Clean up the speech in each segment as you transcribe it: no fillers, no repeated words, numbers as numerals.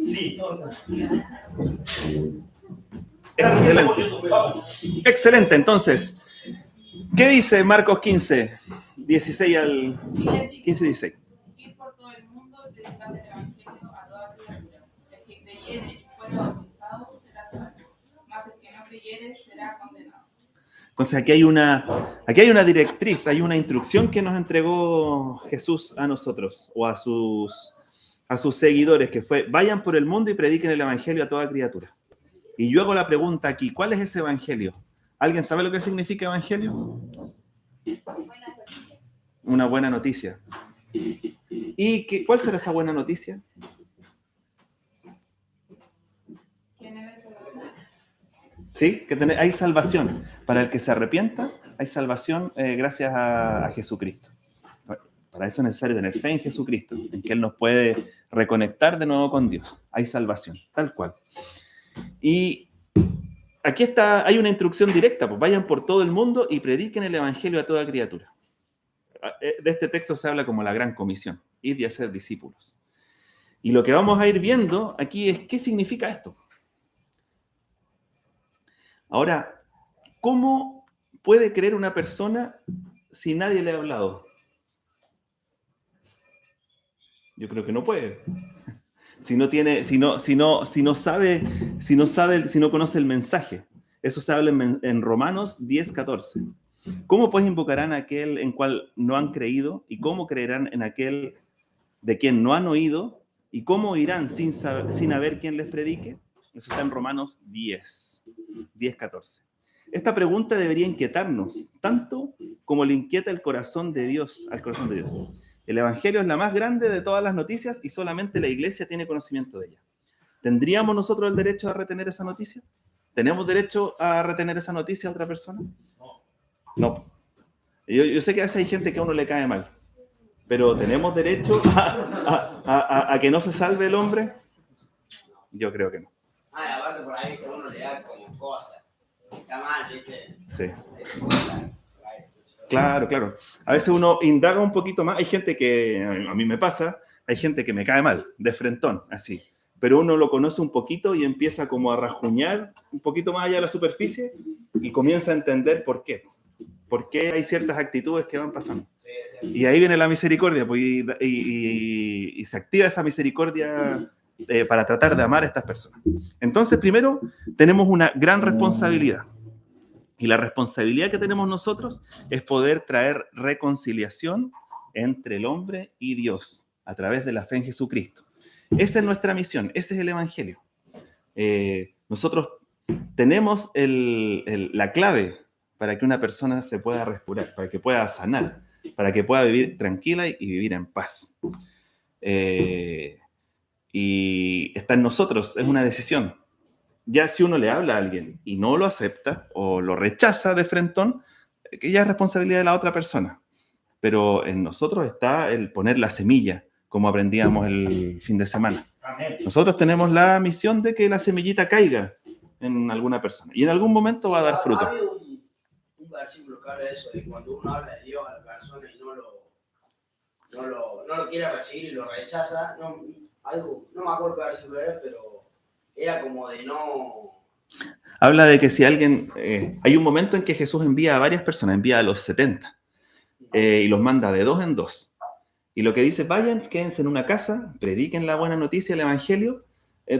Sí. Excelente. Excelente, entonces, ¿qué dice Marcos 15, 16 al 15, 16? Ir por todo el mundo y predicar el evangelio a toda criatura. El que creyere y fuere bautizado será salvo, mas el que no creyere será condenado. Entonces aquí hay una directriz, hay una instrucción que nos entregó Jesús a nosotros o a sus seguidores, que fue: vayan por el mundo y prediquen el evangelio a toda criatura. Y yo hago la pregunta aquí: ¿cuál es ese evangelio? ¿Alguien sabe lo que significa evangelio? Una buena noticia. ¿Y cuál será esa buena noticia? ¿Sí? Hay salvación. Para el que se arrepienta, hay salvación gracias a Jesucristo. Para eso es necesario tener fe en Jesucristo, en que Él nos puede reconectar de nuevo con Dios. Hay salvación, tal cual. Y aquí hay una instrucción directa: pues vayan por todo el mundo y prediquen el evangelio a toda criatura. De este texto se habla como la gran comisión: id y hacer discípulos. Y lo que vamos a ir viendo aquí es qué significa esto. Ahora, ¿cómo puede creer una persona si nadie le ha hablado? Yo creo que no puede. Si no conoce el mensaje. Eso se habla en Romanos 10, 14. ¿Cómo pues invocarán a aquel en cual no han creído? ¿Y cómo creerán en aquel de quien no han oído? ¿Y cómo irán sin haber quien les predique? Eso está en Romanos 10, 14. Esta pregunta debería inquietarnos, tanto como le inquieta el corazón de Dios, al corazón de Dios. El evangelio es la más grande de todas las noticias y solamente la iglesia tiene conocimiento de ella. ¿Tendríamos nosotros el derecho a retener esa noticia? ¿Tenemos derecho a retener esa noticia a otra persona? No. Yo sé que a veces hay gente que a uno le cae mal, pero ¿tenemos derecho a que no se salve el hombre? Yo creo que no. Aparte por ahí que uno le da como cosas. Está mal, ¿viste? Sí. Claro. A veces uno indaga un poquito más. Hay gente que, a mí me pasa, hay gente que me cae mal, de frentón, así. Pero uno lo conoce un poquito y empieza como a rajuñar un poquito más allá de la superficie y comienza a entender por qué. Por qué hay ciertas actitudes que van pasando. Y ahí viene la misericordia, pues, y se activa esa misericordia para tratar de amar a estas personas. Entonces, primero, tenemos una gran responsabilidad. Y la responsabilidad que tenemos nosotros es poder traer reconciliación entre el hombre y Dios a través de la fe en Jesucristo. Esa es nuestra misión, ese es el evangelio. Nosotros tenemos la clave para que una persona se pueda restaurar, para que pueda sanar, para que pueda vivir tranquila y vivir en paz. Y está en nosotros, es una decisión. Ya si uno le habla a alguien y no lo acepta o lo rechaza de frentón, que ya es responsabilidad de la otra persona. Pero en nosotros está el poner la semilla, como aprendíamos el fin de semana. Nosotros tenemos la misión de que la semillita caiga en alguna persona y en algún momento va a dar fruto. Hay un versículo que habla de eso, de cuando uno habla de Dios a la persona y no lo quiere recibir y lo rechaza. No me acuerdo qué versículo era, pero era como de no... Habla de que si alguien... hay un momento en que Jesús envía a varias personas, envía a los 70 y los manda de 2 en 2. Y lo que dice: vayan, quédense en una casa, prediquen la buena noticia, el evangelio,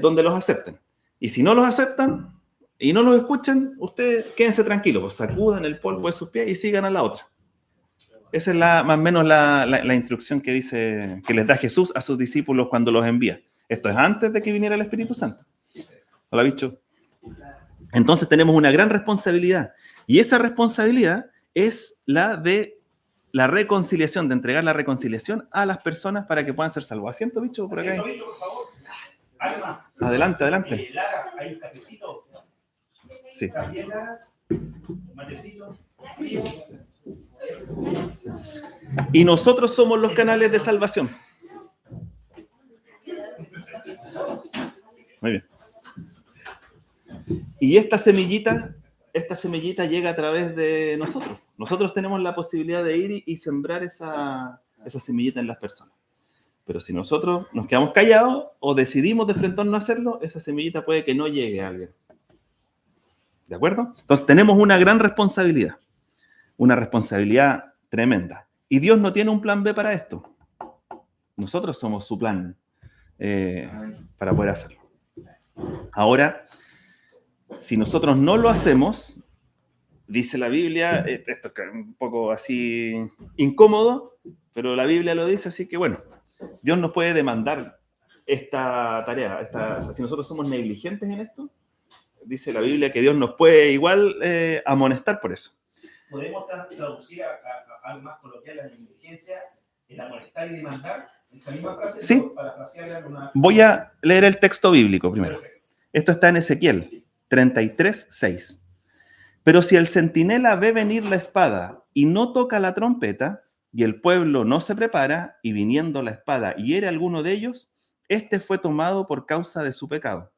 donde los acepten. Y si no los aceptan y no los escuchan, ustedes quédense tranquilos, pues sacudan el polvo de sus pies y sigan a la otra. Esa es más o menos la instrucción que les da Jesús a sus discípulos cuando los envía. Esto es antes de que viniera el Espíritu Santo. ¿No lo ha dicho? Entonces tenemos una gran responsabilidad. Y esa responsabilidad es la de la reconciliación, de entregar la reconciliación a las personas para que puedan ser salvos. ¿Asiento, bicho, por acá? Asiento, bicho, por favor. Alma. Adelante. Lara, hay un cafecito. Sí. Un matecito. Y nosotros somos los canales de salvación. Muy bien. Y esta semillita llega a través de nosotros. Nosotros tenemos la posibilidad de ir y sembrar esa semillita en las personas. Pero si nosotros nos quedamos callados o decidimos de frente no hacerlo, esa semillita puede que no llegue a alguien. ¿De acuerdo? Entonces tenemos una gran responsabilidad. Una responsabilidad tremenda. Y Dios no tiene un plan B para esto. Nosotros somos su plan para poder hacerlo. Ahora, si nosotros no lo hacemos, dice la Biblia, esto es un poco así incómodo, pero la Biblia lo dice, así que bueno, Dios nos puede demandar esta tarea. O sea, si nosotros somos negligentes en esto, dice la Biblia que Dios nos puede igual amonestar por eso. ¿Podemos traducir a algo más coloquial la negligencia, el amonestar y demandar? ¿Esa misma frase? Sí. Voy a leer el texto bíblico primero. Perfecto. Esto está en Ezequiel 33:6. Pero si el centinela ve venir la espada y no toca la trompeta, y el pueblo no se prepara, y viniendo la espada hiere a alguno de ellos, este fue tomado por causa de su pecado.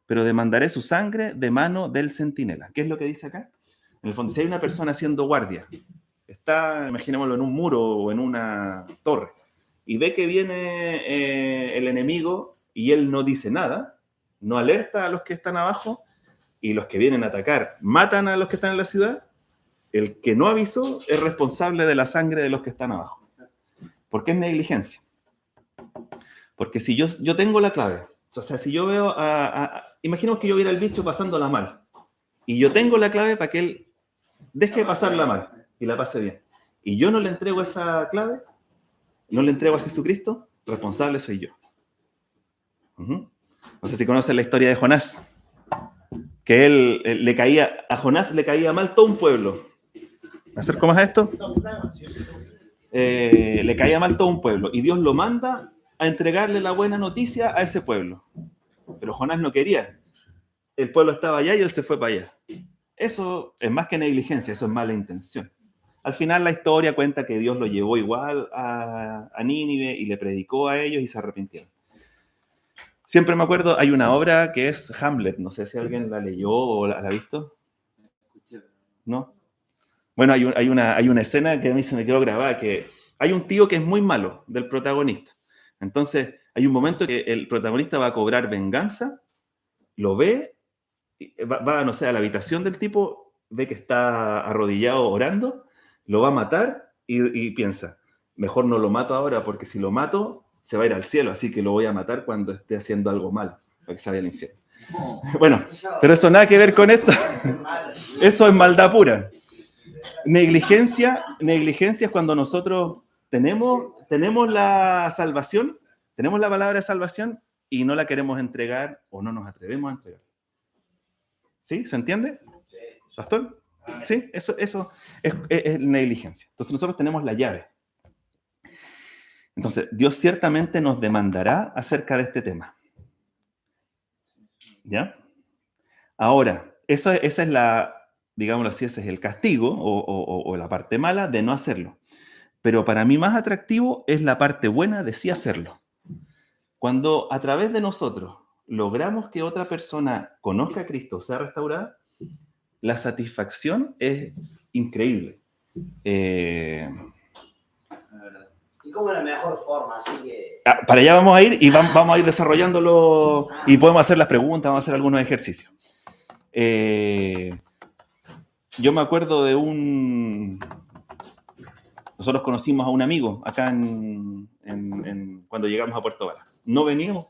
Pero demandaré su sangre de mano del centinela. ¿Qué es lo que dice acá? En el fondo, si hay una persona haciendo guardia, está, imaginémoslo, en un muro o en una torre, y ve que viene el enemigo y él no dice nada, no alerta a los que están abajo, y los que vienen a atacar matan a los que están en la ciudad, el que no avisó es responsable de la sangre de los que están abajo. ¿Por qué es negligencia? Porque si yo tengo la clave, o sea, si yo veo imaginemos que yo viera al bicho pasándola mal, y yo tengo la clave para que él deje de pasarla mal y la pase bien, y yo no le entrego esa clave, no le entrego a Jesucristo, responsable soy yo. No sé si conocen la historia de Jonás, que a Jonás le caía mal todo un pueblo. ¿Me acerco más a esto? Le caía mal todo un pueblo, y Dios lo manda a entregarle la buena noticia a ese pueblo. Pero Jonás no quería. El pueblo estaba allá y él se fue para allá. Eso es más que negligencia, eso es mala intención. Al final la historia cuenta que Dios lo llevó igual a Nínive y le predicó a ellos y se arrepintieron. Siempre me acuerdo, hay una obra que es Hamlet, no sé si alguien la leyó o la ha visto. ¿No? Bueno, hay una escena que a mí se me quedó grabada, que hay un tío que es muy malo del protagonista. Entonces, hay un momento que el protagonista va a cobrar venganza, lo ve, va no sé, a la habitación del tipo, ve que está arrodillado orando, lo va a matar y piensa, mejor no lo mato ahora porque si lo mato se va a ir al cielo, así que lo voy a matar cuando esté haciendo algo mal, para que se vaya al infierno. Bueno, pero eso nada que ver con esto. Eso es maldad pura. Negligencia es cuando nosotros tenemos la salvación, tenemos la palabra de salvación y no la queremos entregar o no nos atrevemos a entregar. ¿Sí? ¿Se entiende? ¿Pastor? Sí, eso es negligencia. Entonces nosotros tenemos la llave. Entonces, Dios ciertamente nos demandará acerca de este tema. ¿Ya? Ahora, esa es digámoslo así, ese es el castigo o la parte mala de no hacerlo. Pero para mí más atractivo es la parte buena de sí hacerlo. Cuando a través de nosotros logramos que otra persona conozca a Cristo, sea restaurada, la satisfacción es increíble. Y como la mejor forma, así que... Para allá vamos a ir y vamos a ir desarrollándolo y podemos hacer las preguntas, vamos a hacer algunos ejercicios. Yo me acuerdo de nosotros conocimos a un amigo acá cuando llegamos a Puerto Vara. No veníamos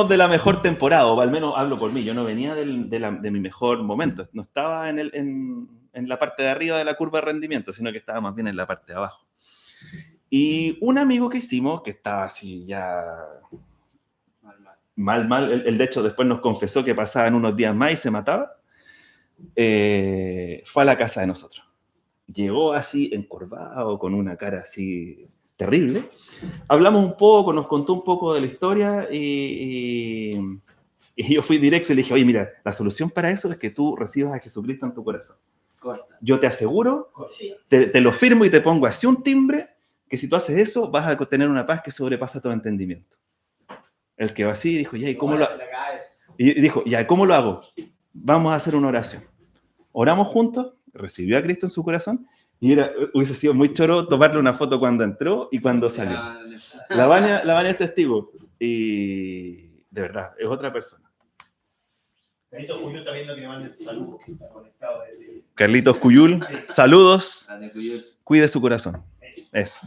de la mejor temporada, o al menos hablo por mí, yo no venía de mi mejor momento, no estaba en la parte de arriba de la curva de rendimiento, sino que estaba más bien en la parte de abajo. Y un amigo que hicimos, que estaba así ya mal, él de hecho después nos confesó que pasaban unos días más y se mataba, fue a la casa de nosotros. Llegó así encorvado, con una cara así terrible. Hablamos un poco, nos contó un poco de la historia y yo fui directo y le dije, oye, mira, la solución para eso es que tú recibas a Jesucristo en tu corazón. Corta. Yo te aseguro, Sí. te lo firmo y te pongo así un timbre, que si tú haces eso vas a tener una paz que sobrepasa todo entendimiento. El que va así dijo, ya, ¿y cómo lo hago? Y dijo, ya, ¿cómo lo hago? Vamos a hacer una oración. Oramos juntos, recibió a Cristo en su corazón Y hubiese sido muy choro tomarle una foto cuando entró y cuando salió. La Vania es testigo. Y de verdad, es otra persona. Carlitos Cuyul está viendo que le manden saludos, que está conectado desde... Carlitos Cuyul, saludos. Grande Cuyul. Cuide su corazón. Eso.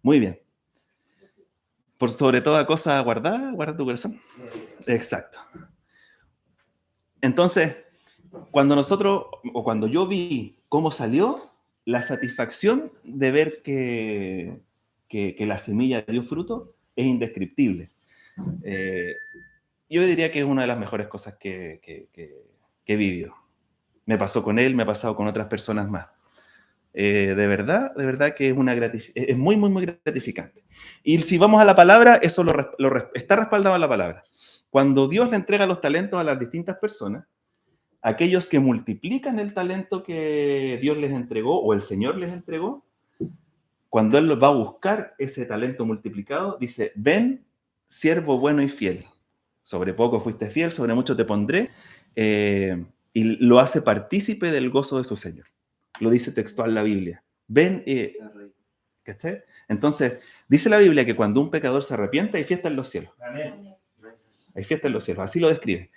Muy bien. Por sobre toda cosa guarda tu corazón. Exacto. Entonces, cuando yo vi cómo salió, la satisfacción de ver que la semilla dio fruto es indescriptible. Yo diría que es una de las mejores cosas que he vivido. Me pasó con él, me ha pasado con otras personas más. De verdad que es muy, muy, muy gratificante. Y si vamos a la palabra, eso está respaldado en la palabra. Cuando Dios le entrega los talentos a las distintas personas, aquellos que multiplican el talento que Dios les entregó o el Señor les entregó, cuando Él los va a buscar ese talento multiplicado, dice, ven, siervo bueno y fiel. Sobre poco fuiste fiel, sobre mucho te pondré. Y lo hace partícipe del gozo de su Señor. Lo dice textual la Biblia. Ven, ¿cachai? Entonces, dice la Biblia que cuando un pecador se arrepiente, hay fiesta en los cielos. Amén. Hay fiesta en los cielos, así lo describe.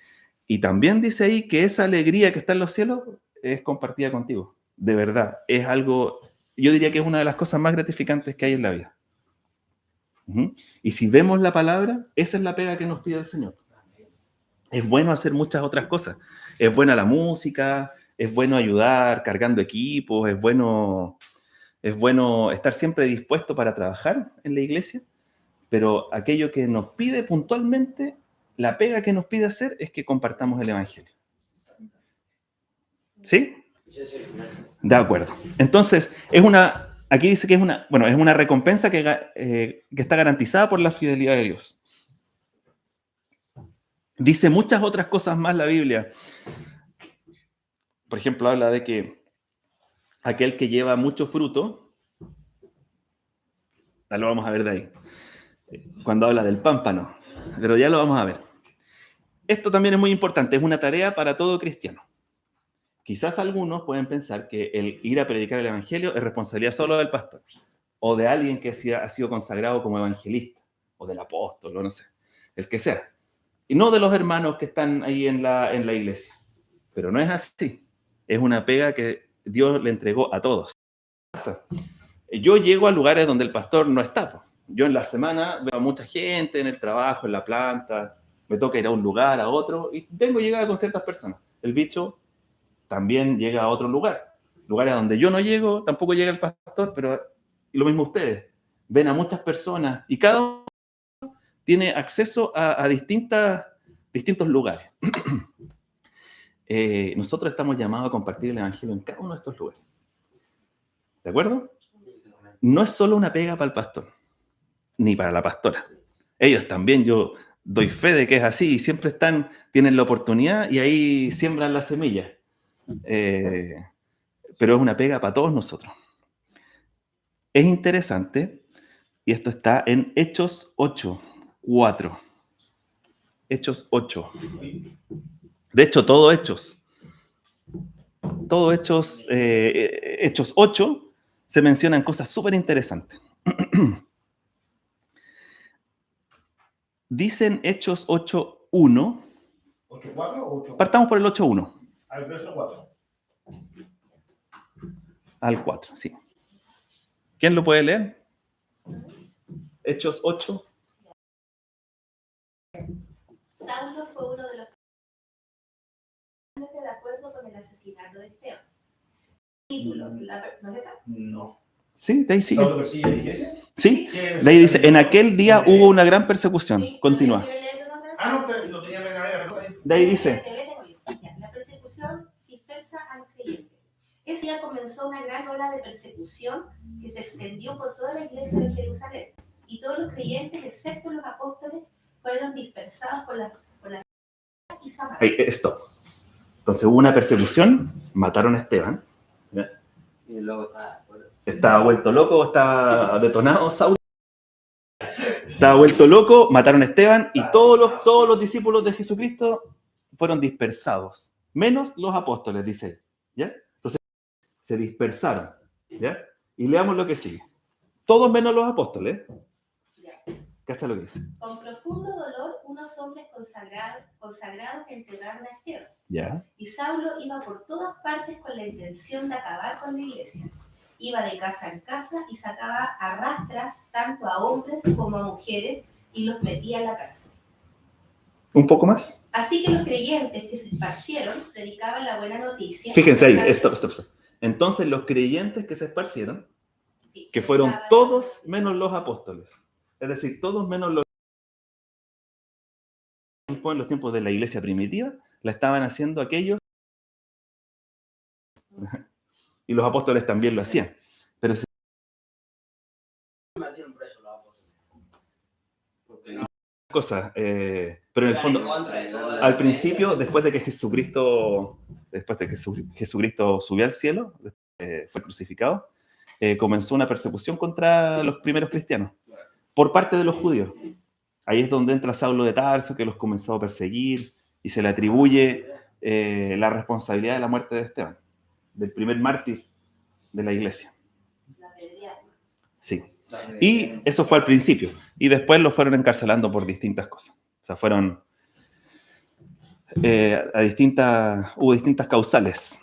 Y también dice ahí que esa alegría que está en los cielos es compartida contigo. De verdad, es algo, yo diría que es una de las cosas más gratificantes que hay en la vida. Y si vemos la palabra, esa es la pega que nos pide el Señor. Es bueno hacer muchas otras cosas. Es buena la música, es bueno ayudar cargando equipos, es bueno estar siempre dispuesto para trabajar en la iglesia, pero aquello que nos pide puntualmente, la pega que nos pide hacer es que compartamos el Evangelio. ¿Sí? De acuerdo. Entonces, aquí dice que es una recompensa que está garantizada por la fidelidad de Dios. Dice muchas otras cosas más la Biblia. Por ejemplo, habla de que aquel que lleva mucho fruto, ya lo vamos a ver de ahí, cuando habla del pámpano, pero ya lo vamos a ver. Esto también es muy importante, es una tarea para todo cristiano. Quizás algunos pueden pensar que el ir a predicar el Evangelio es responsabilidad solo del pastor, o de alguien que ha sido consagrado como evangelista, o del apóstol, o no sé, el que sea. Y no de los hermanos que están ahí en la iglesia. Pero no es así. Es una pega que Dios le entregó a todos. Yo llego a lugares donde el pastor no está. Yo en la semana veo a mucha gente en el trabajo, en la planta, me toca ir a un lugar, a otro, y tengo llegada con ciertas personas. El bicho también llega a otro lugar. Lugares donde yo no llego, tampoco llega el pastor, pero lo mismo ustedes. Ven a muchas personas y cada uno tiene acceso a distintos lugares. Nosotros estamos llamados a compartir el Evangelio en cada uno de estos lugares. ¿De acuerdo? No es solo una pega para el pastor, ni para la pastora. Ellos también, yo doy fe de que es así, y siempre tienen la oportunidad y ahí siembran la semilla. Pero es una pega para todos nosotros. Es interesante, y esto está en Hechos 8:4. Hechos 8. De hecho, todo Hechos 8, se mencionan cosas súper interesantes. Dicen Hechos 8:1. ¿8:4 o 8:1? Partamos por el 8:1. Al verso 4. Al 4, sí. ¿Quién lo puede leer? Hechos 8. Saulo fue uno de los de acuerdo con el asesinato de Esteban. ¿No es esa? No. Sí, de ahí sigue. ¿Saulo persigue a la iglesia? Sí, de ahí dice, en aquel día hubo una gran persecución. Sí, Continúa. Ah, no, lo tenía en la navega. De ahí dice, La persecución dispersa al creyente. Ese día comenzó una gran ola de persecución que se extendió por toda la iglesia de Jerusalén. Y todos los creyentes, excepto los apóstoles, fueron dispersados por la y Samaria. stop. Entonces hubo una persecución, mataron a Esteban. Y luego Estaba vuelto loco, estaba detonado Saulo. Estaba vuelto loco, mataron a Esteban y todos los discípulos de Jesucristo fueron dispersados. Menos los apóstoles, dice él. ¿Ya? Entonces se dispersaron. ¿Ya? Y leamos lo que sigue. Todos menos los apóstoles. Ya. ¿Cacha lo que dice? Con profundo dolor, unos hombres consagrados enterraron a Esteban. ¿Ya? Y Saulo iba por todas partes con la intención de acabar con la iglesia. Iba de casa en casa y sacaba a rastras tanto a hombres como a mujeres y los metía en la cárcel. ¿Un poco más? Así que los creyentes que se esparcieron predicaban la buena noticia. Fíjense ahí, stop. Entonces los creyentes que se esparcieron, Sí, que fueron predicaban todos menos los apóstoles. Es decir, todos menos los en los tiempos de la iglesia primitiva, la estaban haciendo aquellos, y los apóstoles también lo hacían. Pero se metieron preso los apóstoles. Porque no. cosas, pero en el fondo, En contra de toda la al principio, después de que Jesucristo subió al cielo, fue crucificado, comenzó una persecución contra los primeros cristianos, por parte de los judíos. Ahí es donde entra Saulo de Tarso, que los comenzó a perseguir, y se le atribuye la responsabilidad de la muerte de Esteban, del primer mártir de la iglesia. la apedrearon. Sí. Y eso fue al principio. Y después lo fueron encarcelando por distintas cosas. O sea, fueron hubo distintas causales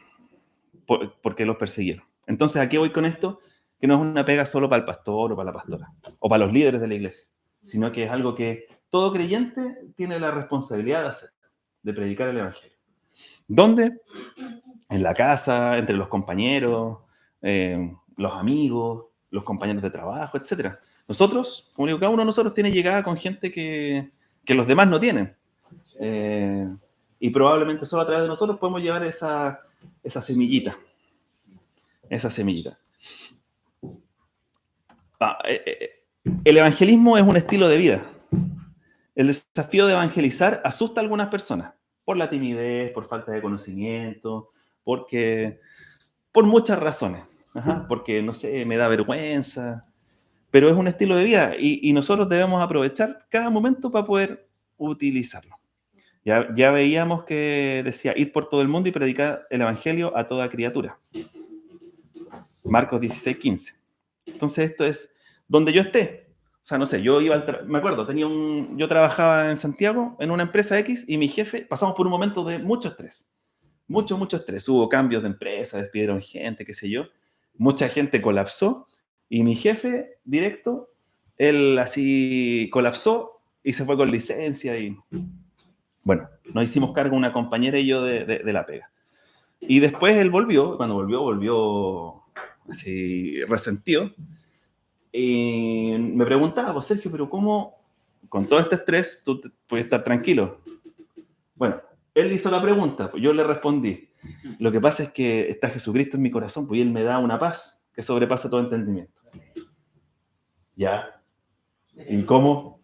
porque los persiguieron. Entonces, ¿a qué voy con esto? Que no es una pega solo para el pastor o para la pastora, o para los líderes de la iglesia, sino que es algo que todo creyente tiene la responsabilidad de hacer, de predicar el evangelio. ¿Dónde? En la casa, entre los compañeros, los amigos, los compañeros de trabajo, etc. Nosotros, como digo, cada uno de nosotros tiene llegada con gente que los demás no tienen. Y probablemente solo a través de nosotros podemos llevar esa semillita. Esa semillita. El evangelismo es un estilo de vida. El desafío de evangelizar asusta a algunas personas por la timidez, por falta de conocimiento, por muchas razones. Porque, no sé, me da vergüenza. Pero es un estilo de vida y nosotros debemos aprovechar cada momento para poder utilizarlo. Ya veíamos que decía, ir por todo el mundo y predicar el evangelio a toda criatura. Marcos 16:15. Entonces esto es donde yo esté. O sea, no sé, yo iba me acuerdo, yo trabajaba en Santiago en una empresa X y mi jefe, pasamos por un momento de mucho estrés. Mucho estrés. Hubo cambios de empresa, despidieron gente, qué sé yo. Mucha gente colapsó y mi jefe directo, él así colapsó y se fue con licencia y... Bueno, nos hicimos cargo una compañera y yo de la pega. Y después él volvió, cuando volvió así resentido. Y me preguntaba, pues Sergio, pero ¿cómo con todo este estrés tú puedes estar tranquilo? Bueno, él hizo la pregunta, pues yo le respondí. Lo que pasa es que está Jesucristo en mi corazón, pues y él me da una paz que sobrepasa todo entendimiento. ¿Ya? ¿Y cómo?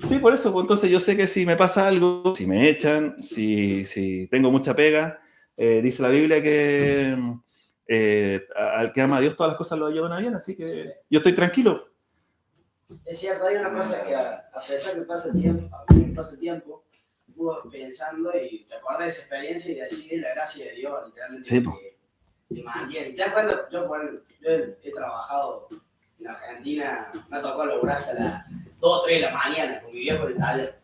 Sí, por eso, pues entonces yo sé que si me pasa algo, si me echan, si tengo mucha pega, dice la Biblia que al que ama a Dios todas las cosas lo llevan a bien, así que yo estoy tranquilo. Es cierto, hay una cosa que a pesar que pasa el tiempo, a mí me pasa el tiempo, pensando y te acuerdas de esa experiencia y decir la gracia de Dios, literalmente, Sí, que te mantiene. ¿Te das cuenta? Yo he trabajado en Argentina, me ha tocado lograr hasta las 2 o 3 de la mañana con mi viejo en el taller.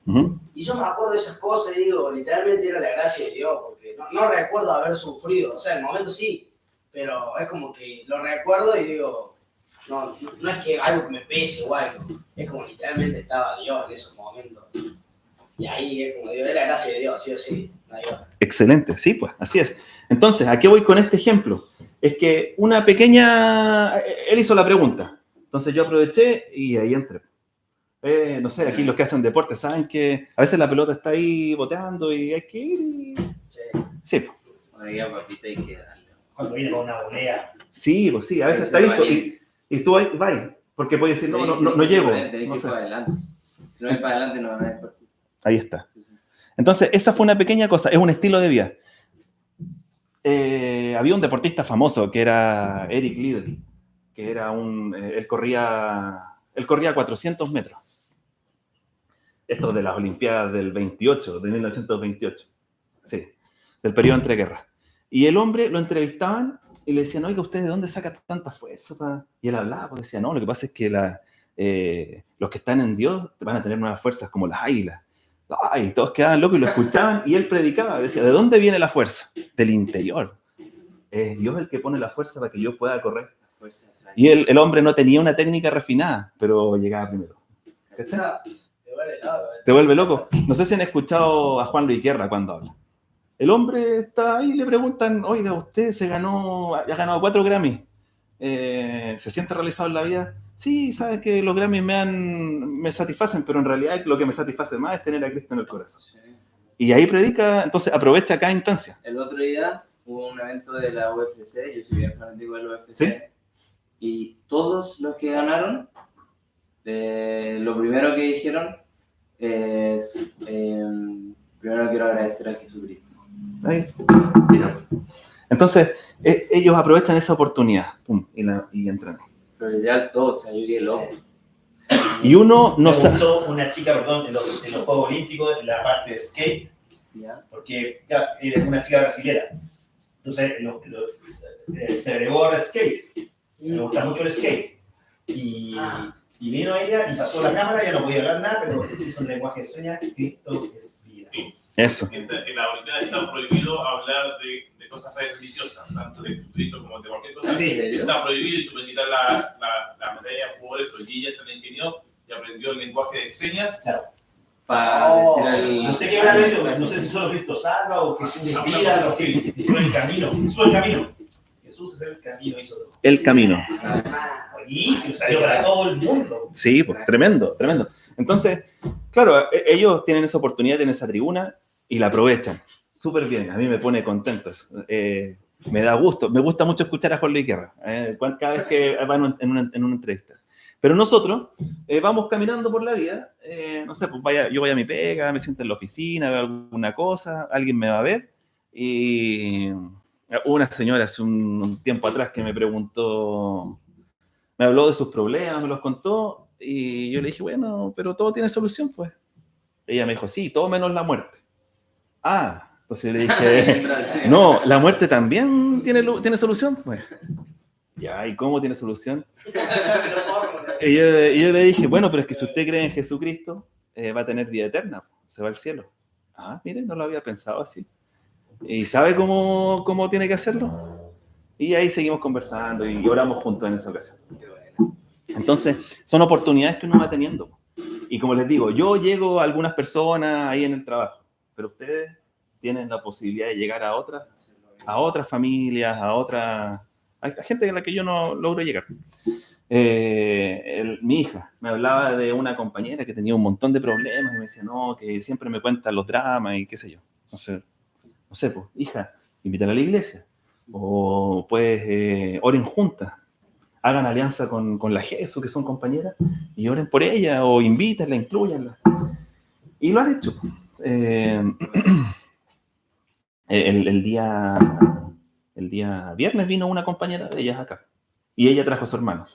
Y yo me acuerdo de esas cosas y digo, literalmente era la gracia de Dios, porque no recuerdo haber sufrido, o sea, en el momento sí, pero es como que lo recuerdo y digo, no es que algo que me pese o algo, es como literalmente estaba Dios en esos momentos. Y ahí es como digo, es la gracia de Dios, sí o sí, no hay otra. Excelente, sí, pues, así es. Entonces, ¿a qué voy con este ejemplo? Es que él hizo la pregunta, entonces yo aproveché y ahí entré. No sé, aquí los que hacen deporte saben que a veces la pelota está ahí boteando y hay que ir. Sí, pues. Cuando viene con una volea. Sí, pues sí, a veces está listo y tú ahí vas, porque puedes decir, no llego. No sé. Si no es para adelante, no es por ti. Ahí está. Entonces, esa fue una pequeña cosa, es un estilo de vida. Había un deportista famoso que era Eric Liddell, que era él corría 400 metros. Esto de las Olimpiadas de 1928. Sí, del periodo entre guerras. Y el hombre lo entrevistaban y le decían, oiga, ¿usted de dónde saca tanta fuerza? Y él hablaba, porque decía, no, lo que pasa es que los que están en Dios van a tener nuevas fuerzas como las águilas. Ay, todos quedaban locos y lo escuchaban, y él predicaba, decía, ¿de dónde viene la fuerza? Del interior. Es Dios el que pone la fuerza para que yo pueda correr. Y el hombre no tenía una técnica refinada, pero llegaba primero. ¿Cachai? Te vuelve loco. No sé si han escuchado a Juan Luis Guerra cuando habla. El hombre está ahí y le preguntan, oiga, usted ha ganado 4 Grammys. ¿Se siente realizado en la vida? Sí, sabes que los Grammys me satisfacen, pero en realidad lo que me satisface más es tener a Cristo en el corazón. Sí. Y ahí predica, entonces aprovecha cada instancia. El otro día hubo un evento de la UFC, yo soy bien fanático de la UFC, ¿sí? Y todos los que ganaron, lo primero que dijeron es, primero quiero agradecer a Jesucristo. Ahí, mira. Entonces, ellos aprovechan esa oportunidad, pum, y entran. Pero ya todo, o sea, yo quedé loco. Y uno no sabe. Una chica, perdón, en los Juegos Olímpicos, en la parte de skate, ¿ya? Porque ya era una chica brasilera. Entonces, se agregó al skate. Me gusta mucho el skate. Y vino ella y pasó la cámara, ya no podía hablar nada, pero hizo un lenguaje de señas, Cristo es vida. Sí. Eso. En la Universidad está prohibido hablar de cosas religiosas, tanto de Jesucristo como de cualquier cosa. Sí, está prohibido y tú puedes quitar la medalla por eso. Y ella se la ingenió y aprendió el lenguaje de señas. Claro. Para decir al... No sé qué habrá hecho, no sé si solo Cristo salva o Jesús es vida, o si Jesús es el camino. Jesús es el camino. Jesús es el camino, hizo todo. El camino. Buenísimo, salió para todo el mundo. Sí, pues, tremendo, tremendo. Entonces, claro, ellos tienen esa oportunidad, tienen esa tribuna y la aprovechan. Súper bien, a mí me pone contento eso. Me da gusto, me gusta mucho escuchar a Juan Luis Guerra, cada vez que van en una entrevista. Pero nosotros vamos caminando por la vida, no sé, pues yo voy a mi pega, me siento en la oficina, veo alguna cosa, alguien me va a ver, y hubo una señora hace un tiempo atrás que me preguntó, me habló de sus problemas, me los contó, y yo le dije, bueno, pero todo tiene solución, pues. Ella me dijo, sí, todo menos la muerte. Ah, entonces yo le dije, no, la muerte también tiene solución, pues. Ya, ¿y cómo tiene solución? Y yo le dije, bueno, pero es que si usted cree en Jesucristo, va a tener vida eterna, se va al cielo. Ah, miren, no lo había pensado así. ¿Y sabe cómo tiene que hacerlo? Y ahí seguimos conversando y oramos juntos en esa ocasión. Entonces, son oportunidades que uno va teniendo. Y como les digo, yo llego a algunas personas ahí en el trabajo, pero ustedes tienen la posibilidad de llegar a otras familias, a gente a la que yo no logro llegar. Mi hija me hablaba de una compañera que tenía un montón de problemas y me decía, no, que siempre me cuentan los dramas y qué sé yo. Entonces, no sé, pues, hija, invítala a la iglesia. O pues oren juntas. Hagan alianza con la Jesús, que son compañeras, y oren por ella, o invítenla, incluyanla. Y lo han hecho. El día viernes vino una compañera de ellas acá, y ella trajo a su hermano.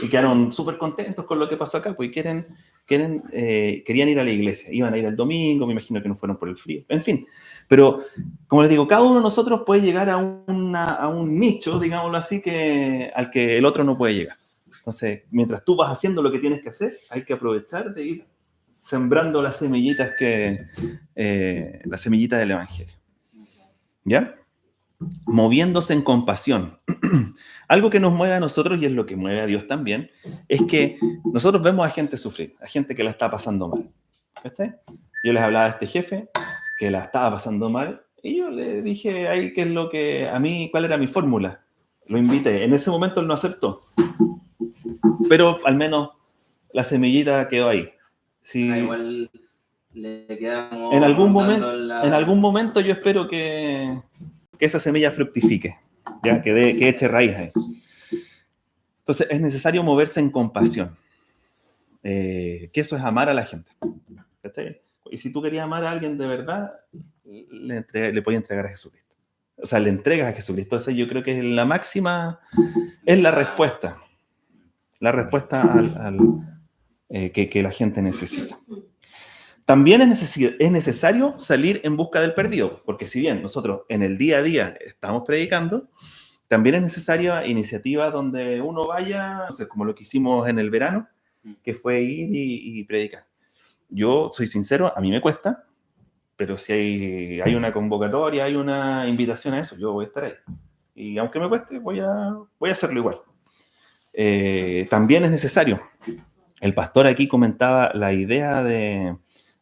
Y quedaron súper contentos con lo que pasó acá, pues querían ir a la iglesia. Iban a ir el domingo, me imagino que no fueron por el frío. En fin, pero como les digo, cada uno de nosotros puede llegar a un nicho, digámoslo así, al que el otro no puede llegar. Entonces, mientras tú vas haciendo lo que tienes que hacer, hay que aprovechar de ir sembrando las semillitas las semillitas del Evangelio. ¿Ya? Moviéndose en compasión. Algo que nos mueve a nosotros, y es lo que mueve a Dios también, es que nosotros vemos a gente sufrir, a gente que la está pasando mal. ¿Viste? Yo les hablaba de este jefe que la estaba pasando mal, y yo le dije ahí qué es lo que a mí, cuál era mi fórmula. Lo invité. En ese momento él no aceptó, pero al menos la semillita quedó ahí. Sí. Igual le quedamos en algún momento yo espero que esa semilla fructifique, ¿ya? Que eche raíz ahí. Entonces, es necesario moverse en compasión. Que eso es amar a la gente. ¿Está? Y si tú querías amar a alguien de verdad, le puedes entregar a Jesucristo. O sea, le entregas a Jesucristo. Entonces, yo creo que es la máxima, es la respuesta. La respuesta que la gente necesita. También es necesario salir en busca del perdido, porque si bien nosotros en el día a día estamos predicando, también es necesaria iniciativa donde uno vaya, no sé, como lo que hicimos en el verano, que fue ir y predicar. Yo soy sincero, a mí me cuesta, pero si hay una convocatoria, hay una invitación a eso, yo voy a estar ahí. Y aunque me cueste, voy a hacerlo igual. También es necesario. El pastor aquí comentaba la idea de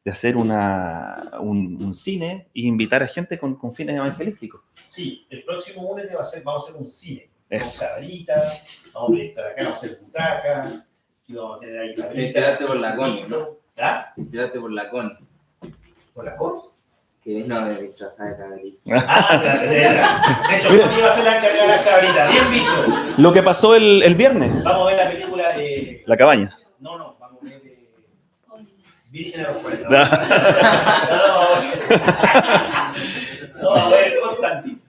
hacer un cine e invitar a gente con fines evangelísticos. Sí, el próximo lunes vamos a hacer un cine. Eso. Con cabrita, vamos a proyectar acá, vamos a hacer butaca, y vamos a tener ahí cabrita. Espérate por la Connie, ¿no? ¿Ah? Espérate por la Connie, ¿Por la Connie? que vino de disfrazada de cabrita. Ah, claro, de hecho, Connie iba a ser la encargada de las cabritas. Bien dicho. Lo que pasó el viernes. Vamos a ver la película de... La cabaña. No, vamos a ver Virgen a los 40. No, vamos a ver Constantine.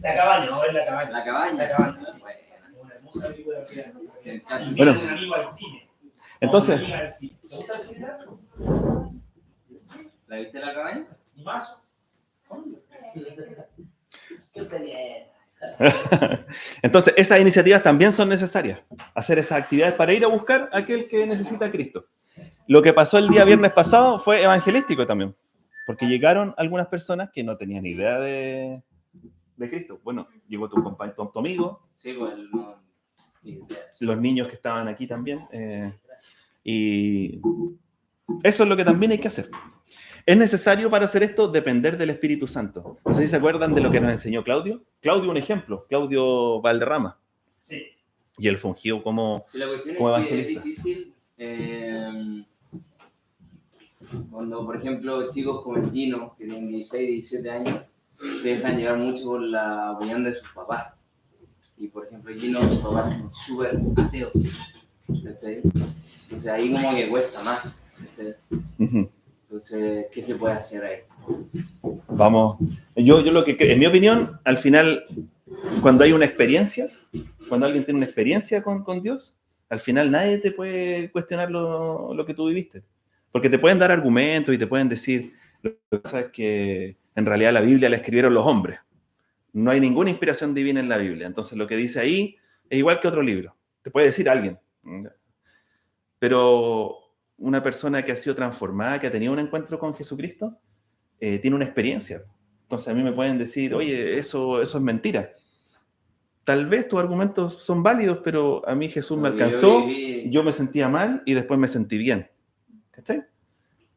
La cabaña, vamos a ver la cabaña. La cabaña. La cabaña, sí. Buena. Una hermosa película que Bueno. un amigo al cine. Entonces, Un amigo al cine. ¿Te gusta el cine? ¿La viste la cabaña? ¿Y más? ¿Qué pelea es? entonces, esas iniciativas también son necesarias. Hacer esas actividades para ir a buscar a aquel que necesita a Cristo. Lo que pasó el día viernes pasado fue evangelístico también. Porque llegaron algunas personas que no tenían idea de Cristo. Bueno, llegó tu compañero, tu amigo. Sí, pues no. Los niños que estaban aquí también. Y eso es lo que también hay que hacer. Es necesario para hacer esto depender del Espíritu Santo. No sé si se acuerdan de lo que nos enseñó Claudio. Claudio, un ejemplo. Claudio Valderrama. Sí. Y él fungió como Sí, la cuestión como es que es evangelista. difícil cuando, por ejemplo, chicos como el Gino, que tienen 16, 17 años, se dejan llevar mucho por la opinión de sus papás. Y, por ejemplo, el Gino, sus papás son súper ateos. ¿Cachai? Entonces ahí como que cuesta más. ¿Cachai? Ujú. Entonces, ¿qué se puede hacer ahí? Vamos. Yo lo que creo, en mi opinión, al final, cuando hay una experiencia, cuando alguien tiene una experiencia con Dios, al final nadie te puede cuestionar lo que tú viviste. Porque te pueden dar argumentos y te pueden decir, lo que pasa es que en realidad la Biblia la escribieron los hombres. No hay ninguna inspiración divina en la Biblia. Entonces lo que dice ahí es igual que otro libro. Te puede decir alguien. Pero una persona que ha sido transformada, que ha tenido un encuentro con Jesucristo, tiene una experiencia. Entonces a mí me pueden decir, oye, eso es mentira. Tal vez tus argumentos son válidos, pero a mí Jesús me alcanzó, yo me sentía mal y después me sentí bien. ¿Cachai?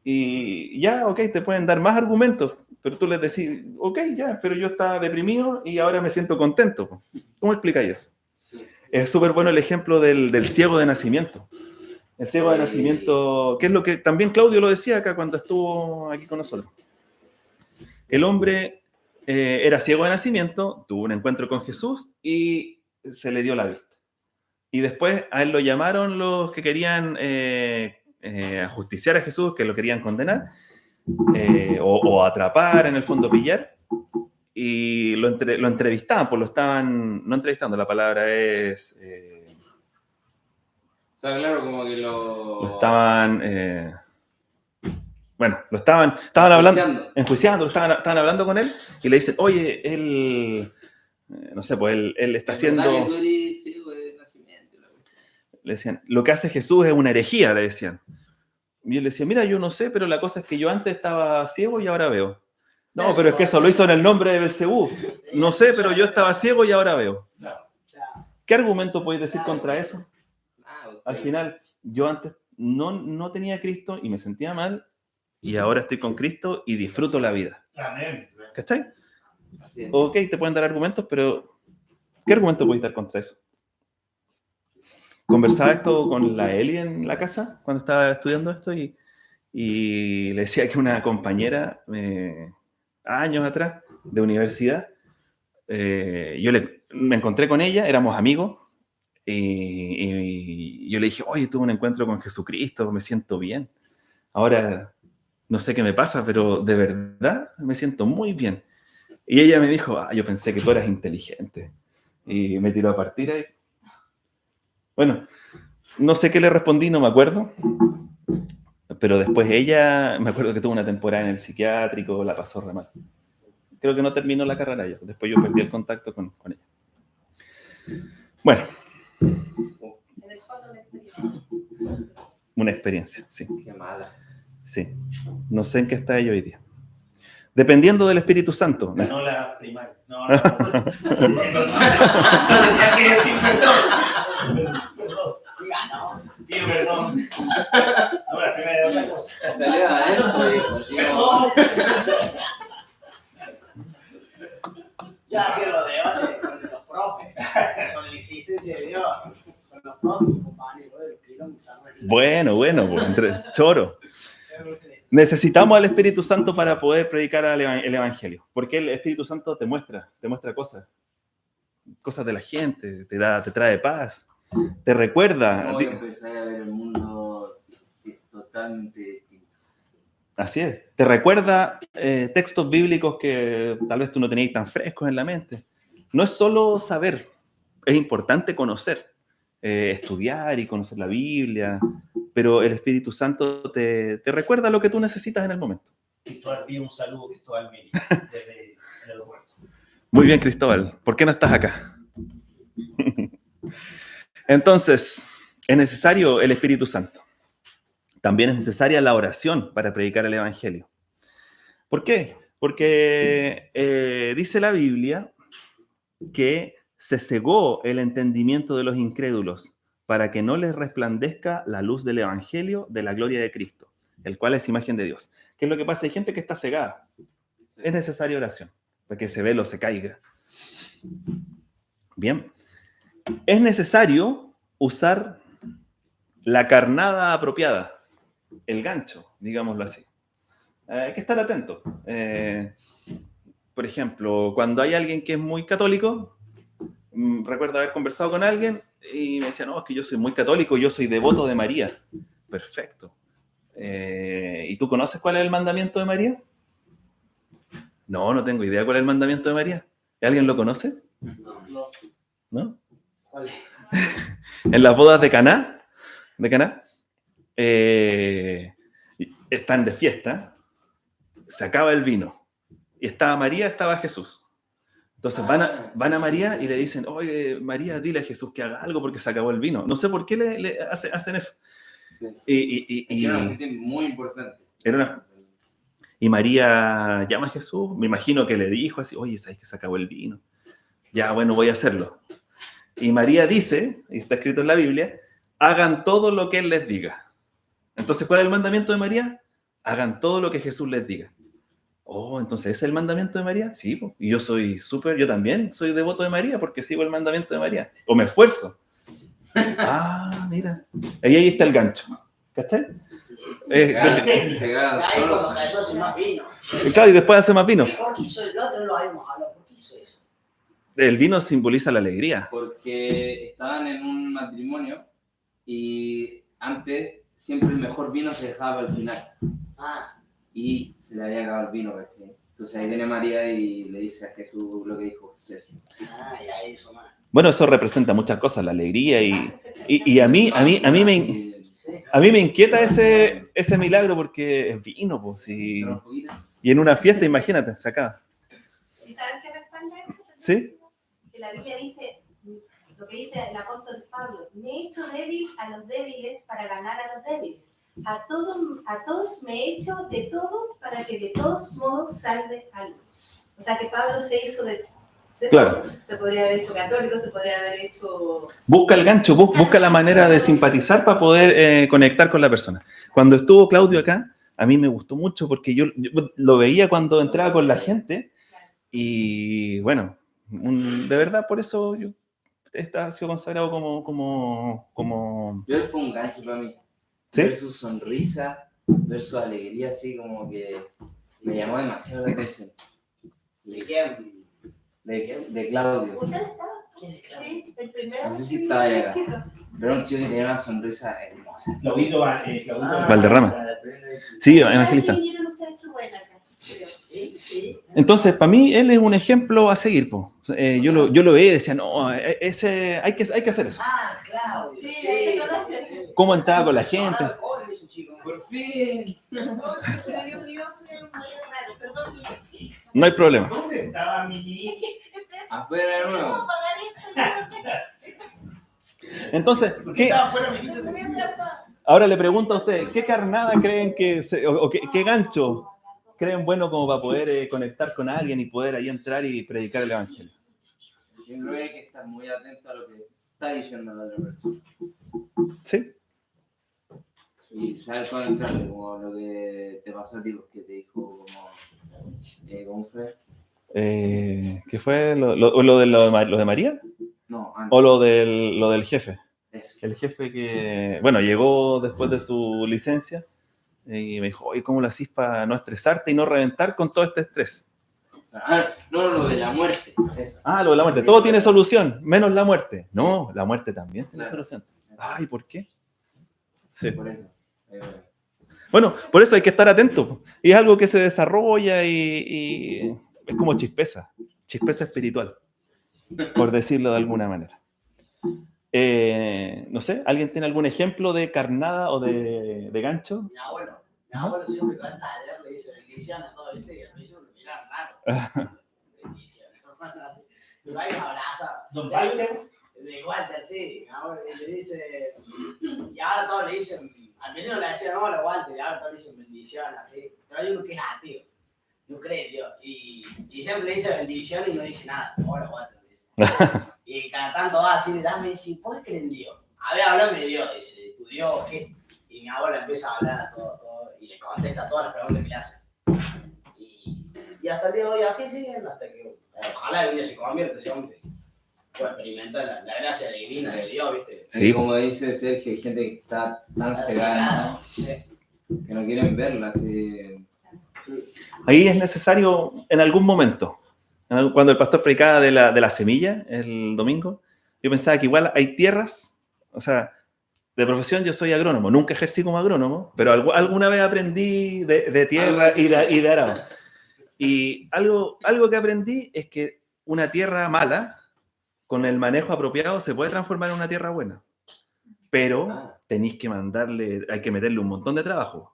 Y ya, ok, te pueden dar más argumentos, pero tú les decís, ok, ya, pero yo estaba deprimido y ahora me siento contento. ¿Cómo explicáis eso? Es súper bueno el ejemplo del ciego de nacimiento. El ciego de nacimiento, que es lo que también Claudio lo decía acá cuando estuvo aquí con nosotros. El hombre era ciego de nacimiento, tuvo un encuentro con Jesús y se le dio la vista. Y después a él lo llamaron los que querían ajusticiar a Jesús, que lo querían condenar, o atrapar, en el fondo pillar, y lo entrevistaban, pues lo estaban, no entrevistando, la palabra es... O sea, claro, como que lo estaban... bueno, lo estaban hablando, enjuiciando, estaban hablando con él, y le dicen, oye, él... no sé, pues él está haciendo... Le decían, lo que hace Jesús es una herejía, le decían. Y él decía, mira, yo no sé, pero la cosa es que yo antes estaba ciego y ahora veo. No, pero es que eso lo hizo en el nombre de Belcebú. No sé, pero yo estaba ciego y ahora veo. ¿Qué argumento podéis decir contra eso? Al final, yo antes no tenía a Cristo y me sentía mal, y ahora estoy con Cristo y disfruto la vida. Amén. ¿Cachai? Ok, te pueden dar argumentos, pero ¿qué argumento podéis dar contra eso? Conversaba esto con la Eli en la casa cuando estaba estudiando esto y le decía que una compañera, años atrás, de universidad, me encontré con ella, éramos amigos, y yo le dije, oye, tuve un encuentro con Jesucristo, me siento bien. Ahora no sé qué me pasa, pero de verdad me siento muy bien. Y ella me dijo, yo pensé que tú eras inteligente. Y me tiró a partir ahí. Bueno, no sé qué le respondí, no me acuerdo, pero después ella, me acuerdo que tuvo una temporada en el psiquiátrico, la pasó re mal. Creo que no terminó la carrera ya, después yo perdí el contacto con ella. Bueno, En el fondo, una experiencia. una experiencia, sí. Qué mala. Sí. No sé en qué está ella hoy día. Dependiendo del Espíritu Santo. Ganó la primaria. No. Tenía que decir perdón. Perdón. Ganó. Pido perdón. No, la primera de otra cosa. Salió a él, pues, así Perdón. Ya hacía los debates con los profes. Con la insistencia de Dios. Con los profes, compañeros, los kilómetros. Bueno, pues, entre choro. Necesitamos al Espíritu Santo para poder predicar el Evangelio. Porque el Espíritu Santo te muestra cosas de la gente, te trae paz, te recuerda. Hoy empecé a ver el mundo totalmente distinto. Así es. Te recuerda textos bíblicos que tal vez tú no tenías tan frescos en la mente. No es solo saber, es importante conocer, estudiar y conocer la Biblia, pero el Espíritu Santo te recuerda lo que tú necesitas en el momento. Cristóbal pide un saludo, Cristóbal Meri, desde el aeropuerto. Muy bien, Cristóbal. ¿Por qué no estás acá? Entonces, es necesario el Espíritu Santo. También es necesaria la oración para predicar el Evangelio. ¿Por qué? Porque dice la Biblia que se cegó el entendimiento de los incrédulos para que no les resplandezca la luz del Evangelio de la gloria de Cristo, el cual es imagen de Dios. ¿Qué es lo que pasa? Hay gente que está cegada. Es necesaria oración para que ese velo se caiga. Bien. Es necesario usar la carnada apropiada, el gancho, digámoslo así. Hay que estar atento. Por ejemplo, cuando hay alguien que es muy católico, recuerdo haber conversado con alguien y me decía, no, es que yo soy muy católico, yo soy devoto de María. Perfecto. ¿Y tú conoces cuál es el mandamiento de María? No tengo idea cuál es el mandamiento de María. ¿Alguien lo conoce? ¿No? ¿Cuál es? En las bodas de Caná, están de fiesta, se acaba el vino, y estaba María, estaba Jesús. Entonces van a María y le dicen, oye, María, dile a Jesús que haga algo porque se acabó el vino. No sé por qué le hacen eso. Sí. Y era una cuestión muy importante. Y María llama a Jesús, me imagino que le dijo así, oye, ¿sabes que se acabó el vino? Ya, bueno, voy a hacerlo. Y María dice, y está escrito en la Biblia, hagan todo lo que Él les diga. Entonces, ¿cuál es el mandamiento de María? Hagan todo lo que Jesús les diga. Oh, entonces, ¿ese es el mandamiento de María? Sí, y yo también soy devoto de María porque sigo el mandamiento de María. O me esfuerzo. Mira. Ahí está el gancho. ¿Cachai? Ahí cuando Jesús hace más vino. Claro, y después hace más vino. ¿Por qué hizo el otro? No lo habíamos hablado. ¿Por qué hizo eso? El vino simboliza la alegría. Porque estaban en un matrimonio y antes siempre el mejor vino se dejaba al final. Y se le había acabado el vino, ¿verdad? Entonces ahí viene María y le dice a Jesús lo que dijo Sergio. Ya eso más. Bueno, eso representa muchas cosas, la alegría y a mí me inquieta ese milagro porque es vino, pues, y en una fiesta, imagínate, se acaba. ¿Y saben qué respalda eso? ¿Sí? Que la Biblia dice, lo que dice el apóstol Pablo, me he hecho débil a los débiles para ganar a los débiles. A todos me he hecho de todo para que de todos modos salve a algunos. O sea que Pablo se hizo de claro. todo. Se podría haber hecho católico, se podría haber hecho... Busca el gancho, busca la manera de simpatizar para poder conectar con la persona. Cuando estuvo Claudio acá, a mí me gustó mucho porque yo lo veía cuando entraba con la gente y bueno, de verdad por eso yo ha sido consagrado como... Yo fue un gancho para mí. ¿Sí? Ver su sonrisa, ver su alegría, así como que me llamó demasiado la atención. ¿De quién? De Claudio. ¿Usted estaba? ¿Quién es Claudio? Sí, el primero. No sé si estaba ahí acá. Pero un chico que tenía una sonrisa hermosa. Claudito Valderrama. Sí, evangelista. Sí. Entonces, para mí, él es un ejemplo a seguir. Yo lo veía y decía, no, hay que hacer eso. Claudio. Sí. ¿Cómo entraba con la gente? Por fin. No hay problema. ¿Dónde estaba mi niña? Afuera de nuevo. Entonces, ¿Por qué estaba fuera mi hijo? ahora le pregunto a ustedes, ¿qué carnada creen o qué gancho creen bueno como para poder conectar con alguien y poder ahí entrar y predicar el evangelio? Yo creo que hay que estar muy atento a lo que está diciendo la otra persona. ¿Sí? Y saber cuándo entrarle, como lo que te pasó a ti, que te dijo ¿cómo fue? ¿Qué fue? ¿Lo de María? No, antes. ¿O lo del jefe? Eso. El jefe que, bueno, llegó después de su licencia y me dijo, oye, ¿cómo lo hacís para no estresarte y no reventar con todo este estrés? No, lo de la muerte. Eso. Lo de la muerte. Todo tiene solución, menos la muerte. No, la muerte también tiene solución. Ay, ¿por qué? Sí. Por eso. Bueno, por eso hay que estar atento. Y es algo que se desarrolla y es como chispeza espiritual, por decirlo de alguna manera. No sé, ¿alguien tiene algún ejemplo de carnada o de gancho? Mi abuelo siempre con el taller le dice bendición a todos, ¿viste? Y a mí yo me miraba raro. Bendición, hermano. Me va y me abraza. ¿Don Walter? De Walter, sí. Ahora le dice. Y ahora todos le dicen. Al principio le decían, no, a Walter, y ahora todos le dicen bendición, así. Pero hay uno que es ateo. No cree en Dios. Y siempre le dice bendición y no dice nada. Hola, Walter, le dice. Y cada tanto va así, le da, me dice, ¿por qué crees en Dios? A ver, háblame de Dios, dice, ¿tu Dios qué? Y mi abuela empieza a hablar todo, y le contesta todas las preguntas que le hacen. Y hasta el día de hoy así siguen, hasta que ojalá un día se convierta ese hombre. Puede experimentar la gracia divina de Dios, ¿viste? Sí, como dice Sergio, hay gente que está tan cegada, ¿no? Sí. Que no quieren verla. Así. Ahí es necesario en algún momento. Cuando el pastor predicaba de la semilla el domingo, yo pensaba que igual hay tierras, o sea, de profesión yo soy agrónomo, nunca ejercí como agrónomo, pero alguna vez aprendí de tierra y de arado. Y algo que aprendí es que una tierra mala, con el manejo apropiado, se puede transformar en una tierra buena. Pero tenéis que hay que meterle un montón de trabajo.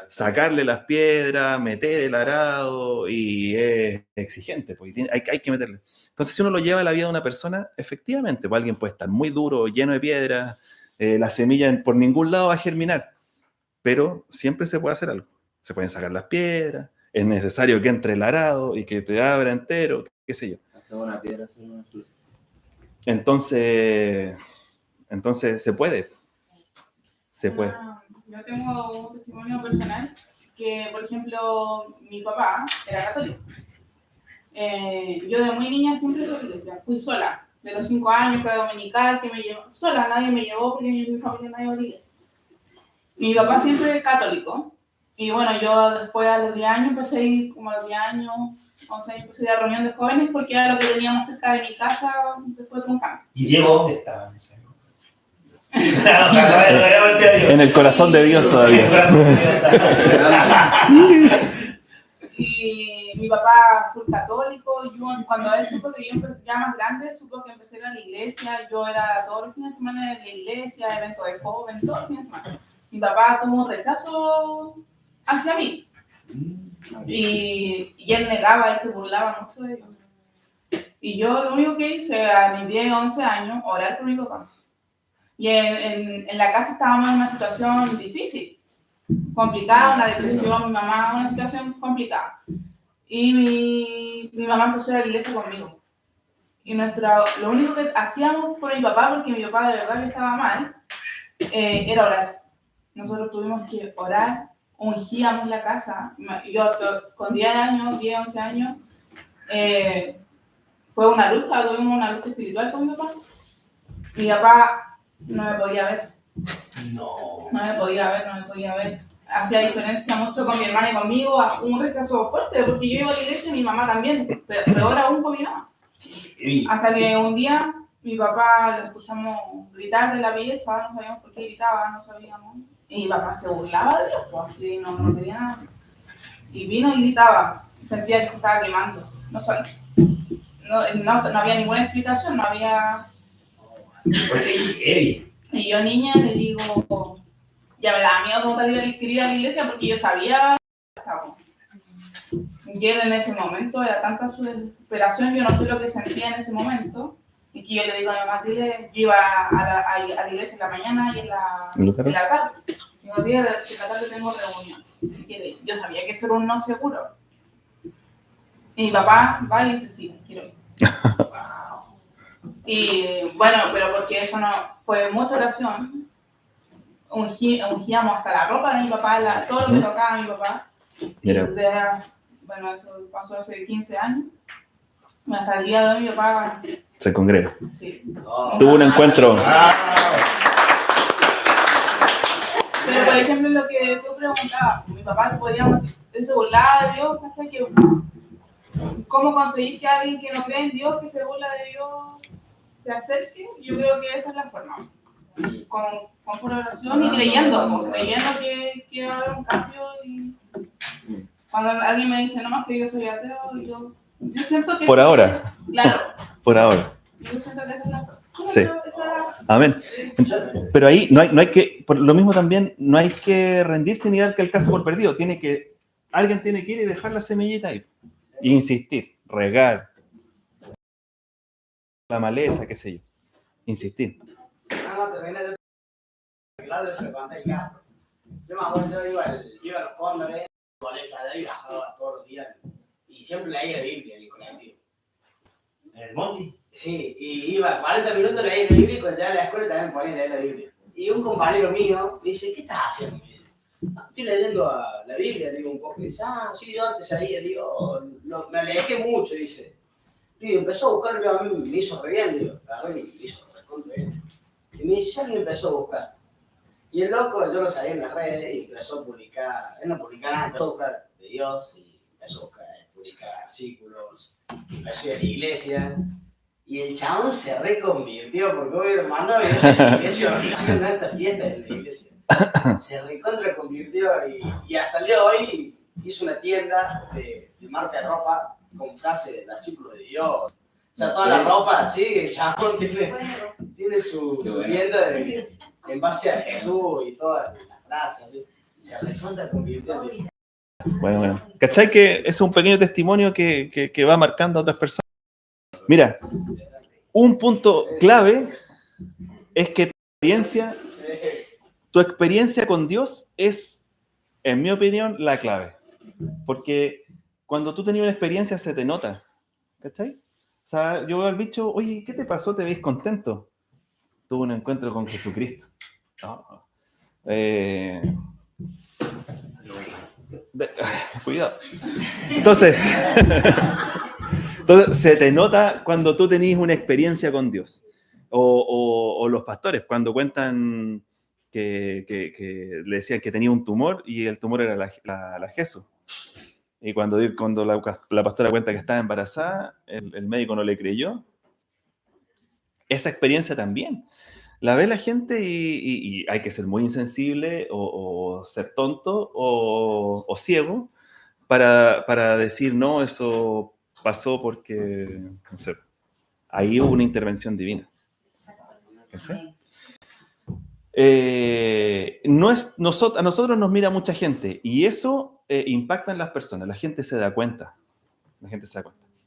Sacarle las piedras, meter el arado, y es exigente, porque hay que meterle. Entonces, si uno lo lleva a la vida de una persona, efectivamente, pues alguien puede estar muy duro, lleno de piedras, la semilla por ningún lado va a germinar, pero siempre se puede hacer algo. Se pueden sacar las piedras, es necesario que entre el arado y que te abra entero, qué sé yo. Hasta una piedra se una flor. Entonces se puede. Se puede. Yo tengo un testimonio personal que, por ejemplo, mi papá era católico. Yo de muy niña siempre fui a la iglesia, fui sola. De los 5 años, fue dominical, que me llevó sola, nadie me llevó porque mi familia no iba a la iglesia. Mi papá siempre es católico. Y bueno, yo después a los 10 años empecé a ir, como a los 10 años, 11 años, empecé a ir a reunión de jóvenes porque era lo que tenía más cerca de mi casa después de un cambio. ¿Y Diego dónde estaba en ese momento? En el corazón de Dios todavía. Y mi papá fue católico. Yo, cuando él supo que yo empecé, ya más grande, supo que empecé a ir a la iglesia. Yo era todos los fines de semana en la iglesia, eventos de joven, todos los fines de semana. Mi papá tuvo un rechazo hacia mí. Y él negaba, él se burlaba mucho de ello. Y yo lo único que hice a mis 10, 11 años, orar por mi papá. Y en la casa estábamos en una situación difícil, complicada, una depresión, mi mamá, una situación complicada. Y mi mamá empezó a ir a la iglesia conmigo. Y lo único que hacíamos por mi papá, porque mi papá de verdad que estaba mal, era orar. Nosotros tuvimos que orar, ungíamos la casa. Yo con 10 años, 10, 11 años, fue una lucha, tuvimos una lucha espiritual con mi papá. Mi papá no me podía ver. No me podía ver. Hacía diferencia mucho con mi hermana y conmigo, un rechazo fuerte, porque yo iba a la iglesia y mi mamá también, pero ahora aún con mi mamá. Hasta que un día mi papá lo escuchamos gritar de la pieza, no sabíamos por qué gritaba, no sabíamos. Y mi papá se burlaba de Dios, pues así no quería nada. Y vino y gritaba, sentía que se estaba quemando. No había ninguna explicación, no había. Y yo, niña, le digo, ya me daba miedo como ir a la iglesia porque yo sabía que estábamos. Y él en ese momento era tanta su desesperación, yo no sé lo que sentía en ese momento, Y que yo le digo a mi mamá, dile, yo iba a la iglesia en la mañana y en la tarde. Digo, dile que en la tarde tengo reunión, si quiere. Yo sabía que eso era un no seguro. Y mi papá va y dice, sí, quiero ir. Y bueno, pero porque eso no fue mucha oración, ungíamos hasta la ropa de mi papá, todo lo que tocaba a mi papá. Mira. Bueno, eso pasó hace 15 años. Hasta el día de hoy mi papá... Se congrega. Sí. Tuvo un encuentro. Pero por ejemplo, lo que tú preguntabas, mi papá podríamos decir, él se burlaba de Dios, hasta que... ¿Cómo conseguir que alguien que no cree en Dios, que se burla de Dios, se acerque? Yo creo que esa es la forma. Con pura oración y creyendo que va a haber un cambio. Y cuando alguien me dice, no más que yo soy ateo, yo siento que... Por ahora. Claro. Por ahora. Yo siento que esa es la forma. Sí. Amén. Pero ahí no hay que, por lo mismo también, no hay que rendirse ni dar que el caso por perdido. Alguien tiene que ir y dejar la semillita ahí. Insistir, regar la maleza, qué sé yo. Insistir. No, termina de claro, se levanta el carro. Yo me acuerdo, yo iba a los Cóndores, colegio, y viajaba todos los días. Y siempre leía la Biblia en el colectivo. ¿El Monty? Sí, y iba 40 minutos leyendo la Biblia y cuando llegaba a la escuela también ponía a leer la Biblia. Y un compañero mío dice, ¿qué estás haciendo? Me dice, estoy leyendo la Biblia, digo un poco. Y dice, sí, yo antes ahí, digo, me alejé mucho, dice. Y empezó a buscar, yo a mí me hizo re bien, digo, agarré y me hizo re bien. Y me dice, alguien empezó a buscar. Y el loco, yo lo sabía en las redes y empezó a publicar, él no publicaba nada, empezó a buscar de Dios y empezó a buscar, publicar artículos, empezó a ir a la iglesia. Y el chabón se reconvirtió, porque hoy hermano en la iglesia, haciendo una alta fiesta en la iglesia. Se recontra convirtió y hasta el día de hoy hizo una tienda de marca de ropa con frase del versículo de Dios. O sea, toda la ropa así, el chabón tiene su tienda en base a Jesús y todas las frases. ¿Sí? Se recontra convirtió. Bueno. ¿Cachai que ese es un pequeño testimonio que va marcando a otras personas? Mira, un punto clave es que tu experiencia con Dios es, en mi opinión, la clave. Porque cuando tú tenías una experiencia se te nota. ¿Cachai? O sea, yo veo al bicho, oye, ¿qué te pasó? ¿Te ves contento? Tuve un encuentro con Jesucristo. No. Cuidado. Entonces, se te nota cuando tú tenés una experiencia con Dios. O los pastores, cuando cuentan que le decían que tenía un tumor y el tumor era la Jesús. Y cuando la pastora cuenta que estaba embarazada, el médico no le creyó. Esa experiencia también. La ve la gente y hay que ser muy insensible o ser tonto o ciego para decir, no, eso pasó porque, no sé, ahí hubo una intervención divina. ¿Okay? A nosotros nos mira mucha gente y eso impacta en las personas. La gente se da cuenta.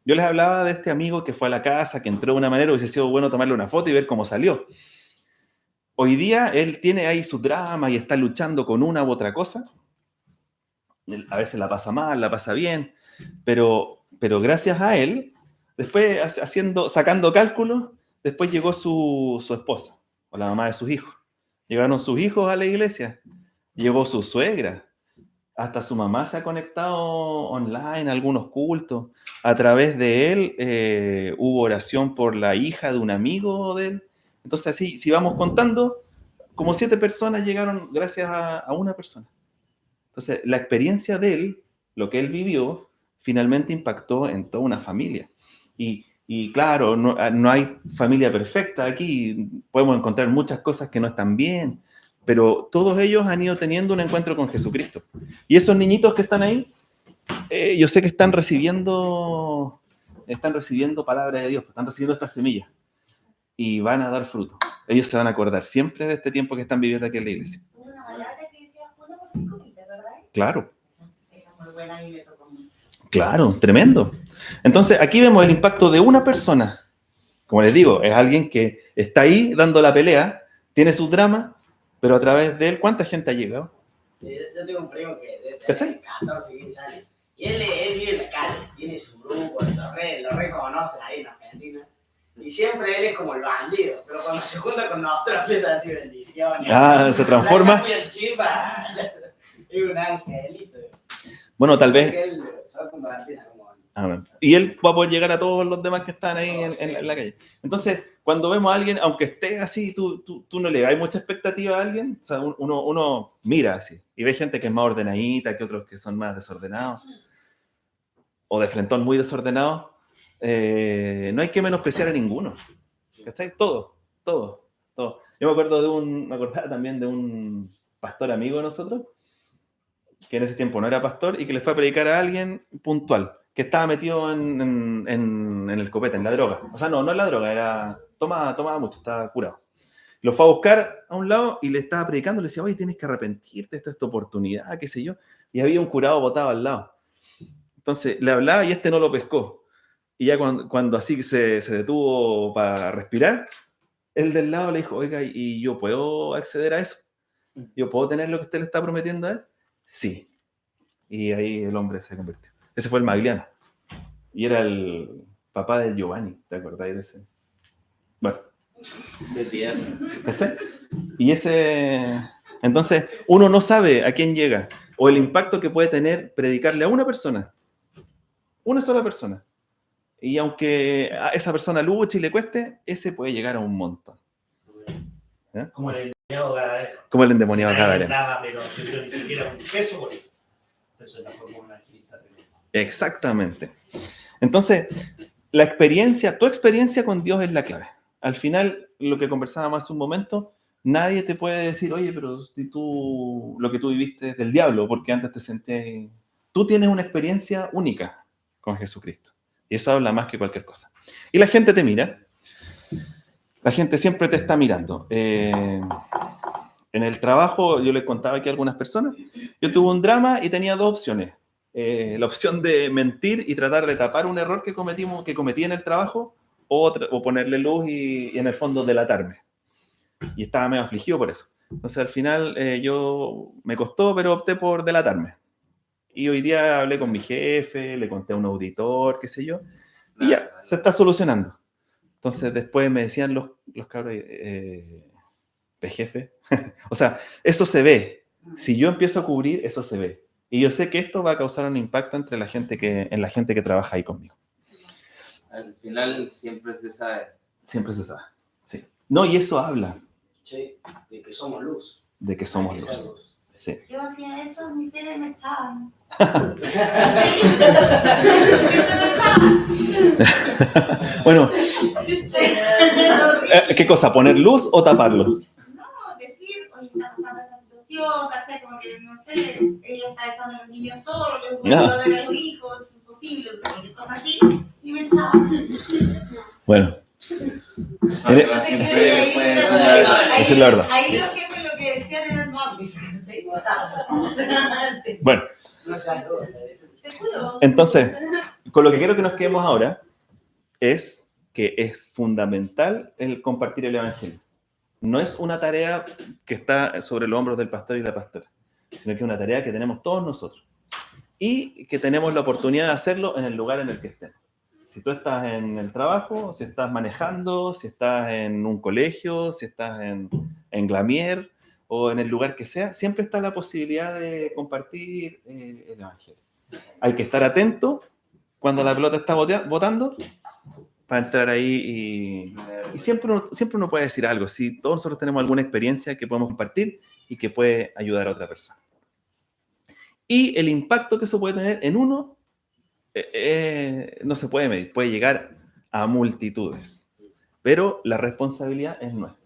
Yo les hablaba de este amigo que fue a la casa, que entró de una manera, hubiese sido bueno tomarle una foto y ver cómo salió. Hoy día él tiene ahí su drama y está luchando con una u otra cosa. A veces la pasa mal, la pasa bien, pero gracias a él, después sacando cálculos, después llegó su esposa o la mamá de sus hijos. Llegaron sus hijos a la iglesia, llegó su suegra, hasta su mamá se ha conectado online a algunos cultos. A través de él hubo oración por la hija de un amigo de él. Entonces así, si vamos contando, como 7 personas llegaron gracias a una persona. Entonces la experiencia de él, lo que él vivió, finalmente impactó en toda una familia. Y claro, no hay familia perfecta aquí, podemos encontrar muchas cosas que no están bien, pero todos ellos han ido teniendo un encuentro con Jesucristo. Y esos niñitos que están ahí, yo sé que están recibiendo palabra de Dios, están recibiendo estas semillas y van a dar fruto. Ellos se van a acordar siempre de este tiempo que están viviendo aquí en la iglesia. Una balada que decía 1 por 5 millas, ¿verdad? Claro. Esa es muy buena, a mí me tocó mucho. Claro, tremendo. Entonces, aquí vemos el impacto de una persona Como les digo, es alguien que está ahí dando la pelea, tiene sus dramas, pero a través de él, ¿cuánta gente ha llegado? Yo tengo un primo que ¿Cachai? de 14, 15 años. Y él vive en la calle, tiene su grupo, lo reconocen ahí en Argentina. Y siempre él es como el bandido, pero cuando se junta con nosotros empieza a decir bendiciones. Se transforma. Es un angelito. Bueno, tal vez. Él se va a convertir en como... Y él va a poder llegar a todos los demás que están ahí en la calle. Entonces, cuando vemos a alguien, aunque esté así, tú no le das mucha expectativa a alguien, o sea, uno mira así y ve gente que es más ordenadita que otros que son más desordenados o de frentón muy desordenados. No hay que menospreciar a ninguno. ¿Cachai? Todo. Yo me acordaba también de un pastor amigo de nosotros, que en ese tiempo no era pastor y que le fue a predicar a alguien puntual, que estaba metido en el copete, en la droga. O sea, no en la droga, tomaba mucho, estaba curado. Lo fue a buscar a un lado y le estaba predicando, le decía, oye, tienes que arrepentirte, esta es tu oportunidad, qué sé yo. Y había un curado botado al lado. Entonces le hablaba y este no lo pescó. Y ya cuando así se detuvo para respirar, el del lado le dijo, oiga, ¿y yo puedo acceder a eso? ¿Yo puedo tener lo que usted le está prometiendo a él? Sí. Y ahí el hombre se convirtió. Ese fue el Magliano. Y era el papá de Giovanni, ¿te acordáis de ese? Bueno. De tierra. ¿Cachai? Y entonces, uno no sabe a quién llega, o el impacto que puede tener predicarle a una persona. Una sola persona. Y aunque a esa persona luche y le cueste, ese puede llegar a un montón. ¿Eh? Como el endemoniado Gadareno. Como el endemoniado Gadareno. Nada, pero yo ni siquiera un peso por él. Entonces la formó una evangelista tremenda. Exactamente. Entonces, tu experiencia con Dios es la clave. Al final, lo que conversábamos hace un momento, nadie te puede decir, oye, pero si lo que tú viviste es del diablo, porque antes te sentías... Tú tienes una experiencia única con Jesucristo. Y eso habla más que cualquier cosa. Y la gente te mira. La gente siempre te está mirando. En el trabajo, yo les contaba aquí a algunas personas, yo tuve un drama y tenía dos opciones. La opción de mentir y tratar de tapar un error que cometí en el trabajo, o ponerle luz y en el fondo delatarme. Y estaba medio afligido por eso. Entonces al final me costó, pero opté por delatarme. Y hoy día hablé con mi jefe, le conté a un auditor, qué sé yo, y ya, se está solucionando. Entonces después me decían los cabros, jefe, o sea, eso se ve. Si yo empiezo a cubrir, eso se ve. Y yo sé que esto va a causar un impacto en la gente que trabaja ahí conmigo. Al final siempre se sabe. Siempre se sabe, sí. No, y eso habla. Sí, de que somos luz. De que somos luz. Sí. Yo hacía eso, mi pene me estaban. Bueno, ¿qué cosa? ¿Poner luz o taparlo? No, decir, oye, está pasando esta situación, ¿cachai? Como que, no sé, ella está dejando a los niños solos, les gusta ver a los hijos, es imposible, o sea, cualquier cosa así, y me estaban. Bueno. Ahí es la verdad. Ahí los jefes lo que decían era no hables, ¿sí? Bueno. Entonces, con lo que quiero que nos quedemos ahora es que es fundamental el compartir el evangelio. No es una tarea que está sobre los hombros del pastor y la pastora, sino que es una tarea que tenemos todos nosotros y que tenemos la oportunidad de hacerlo en el lugar en el que estemos. Si tú estás en el trabajo, si estás manejando, si estás en un colegio, si estás en Glamier o en el lugar que sea, siempre está la posibilidad de compartir el evangelio. Hay que estar atento cuando la pelota está botando para entrar ahí y siempre uno puede decir algo. Si todos nosotros tenemos alguna experiencia que podemos compartir y que puede ayudar a otra persona. Y el impacto que eso puede tener en uno no se puede medir, puede llegar a multitudes, pero la responsabilidad es nuestra.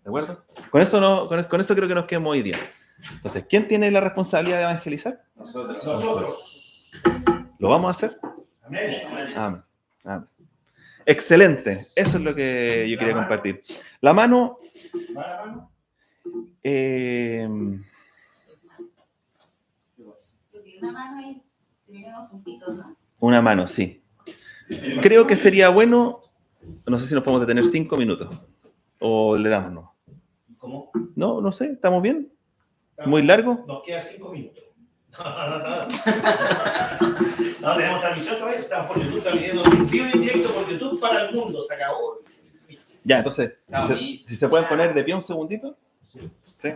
¿De acuerdo? Con eso creo que nos quedamos hoy día. Entonces, ¿quién tiene la responsabilidad de evangelizar? Nosotros. ¿Lo vamos a hacer? Amén. Amén. Amén. Excelente. Eso es lo que yo quería compartir. La mano. ¿Va la mano? Una mano ahí, tenemos puntitos, ¿no? Una mano, sí. Creo que sería bueno No sé si nos podemos detener 5 minutos. O le damos, ¿no? ¿Cómo? No, no sé, ¿estamos bien? ¿Muy largo? Nos queda 5 minutos. No, tenemos transmisión todavía, estamos por YouTube transmitiendo en vivo y en directo por YouTube para el mundo, se acabó. Ya, entonces, si se pueden poner de pie un segundito. Sí.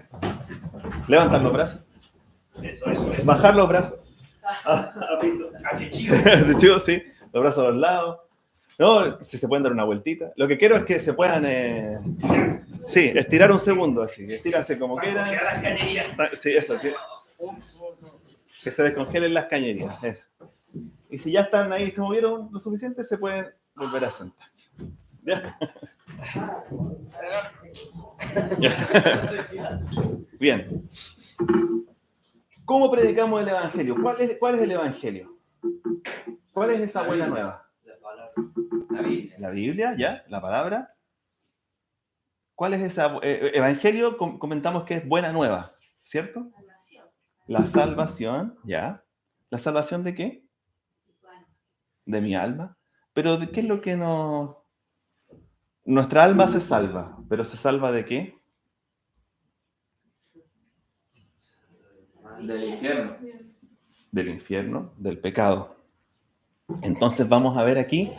Levantar los brazos. Eso. Bajar los brazos. A piso. Chico. Chico, sí. Los brazos a los lados. No, si se pueden dar una vueltita. Lo que quiero es que se puedan... sí, estirar un segundo así. Estíranse como quieran. Las cañerías. Sí, eso. Que se descongelen las cañerías. Eso. Y si ya están ahí y se movieron lo suficiente, se pueden volver a sentar. ¿Ya? Bien. ¿Cómo predicamos el Evangelio? ¿Cuál es el Evangelio? ¿Cuál es esa buena nueva? La Biblia. La Biblia, ¿ya? La palabra. ¿Cuál es esa? Evangelio comentamos que es buena nueva, ¿cierto? La salvación, ¿ya? ¿La salvación de qué? De mi alma. Pero ¿de qué es lo que nos... Nuestra alma se salva, pero ¿se salva de qué? Del infierno. Del infierno, del pecado. Entonces vamos a ver aquí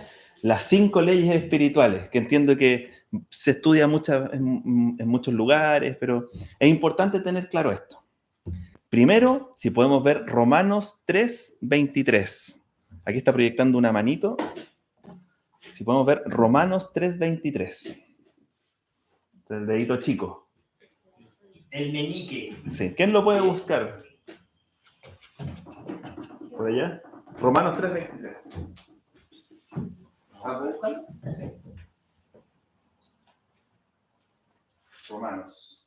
las 5 leyes espirituales, que entiendo que se estudia en muchos lugares, pero es importante tener claro esto. Primero, si podemos ver Romanos 3:23. Aquí está proyectando una manito. Si podemos ver Romanos 3:23. El dedito chico. El meñique. Sí. ¿Quién lo puede buscar? ¿Por allá? Romanos 3:23. ¿Vas a buscarlo? Sí. Romanos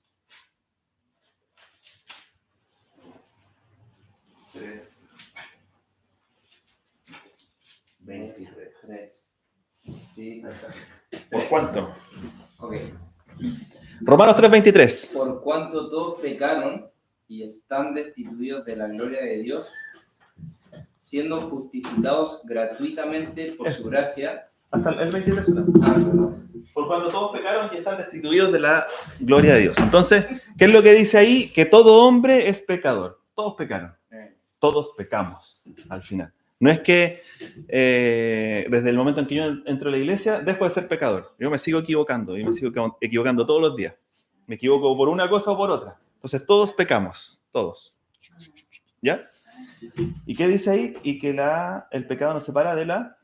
3:23. Sí, ¿Por cuánto? ok. Romanos 3:23. Por cuanto todos pecaron y están destituidos de la gloria de Dios, siendo justificados gratuitamente por Eso. su gracia. Hasta el 23. Perdón. Por cuando todos pecaron y están destituidos de la gloria de Dios. Entonces, ¿qué es lo que dice ahí? Que todo hombre es pecador. Todos pecaron. Todos pecamos, al final. No es que desde el momento en que yo entro a la iglesia, dejo de ser pecador. Yo me sigo equivocando y me sigo equivocando todos los días. Me equivoco por una cosa o por otra. Entonces, todos pecamos. Todos. ¿Ya? ¿Y qué dice ahí? Y que el pecado nos separa de la...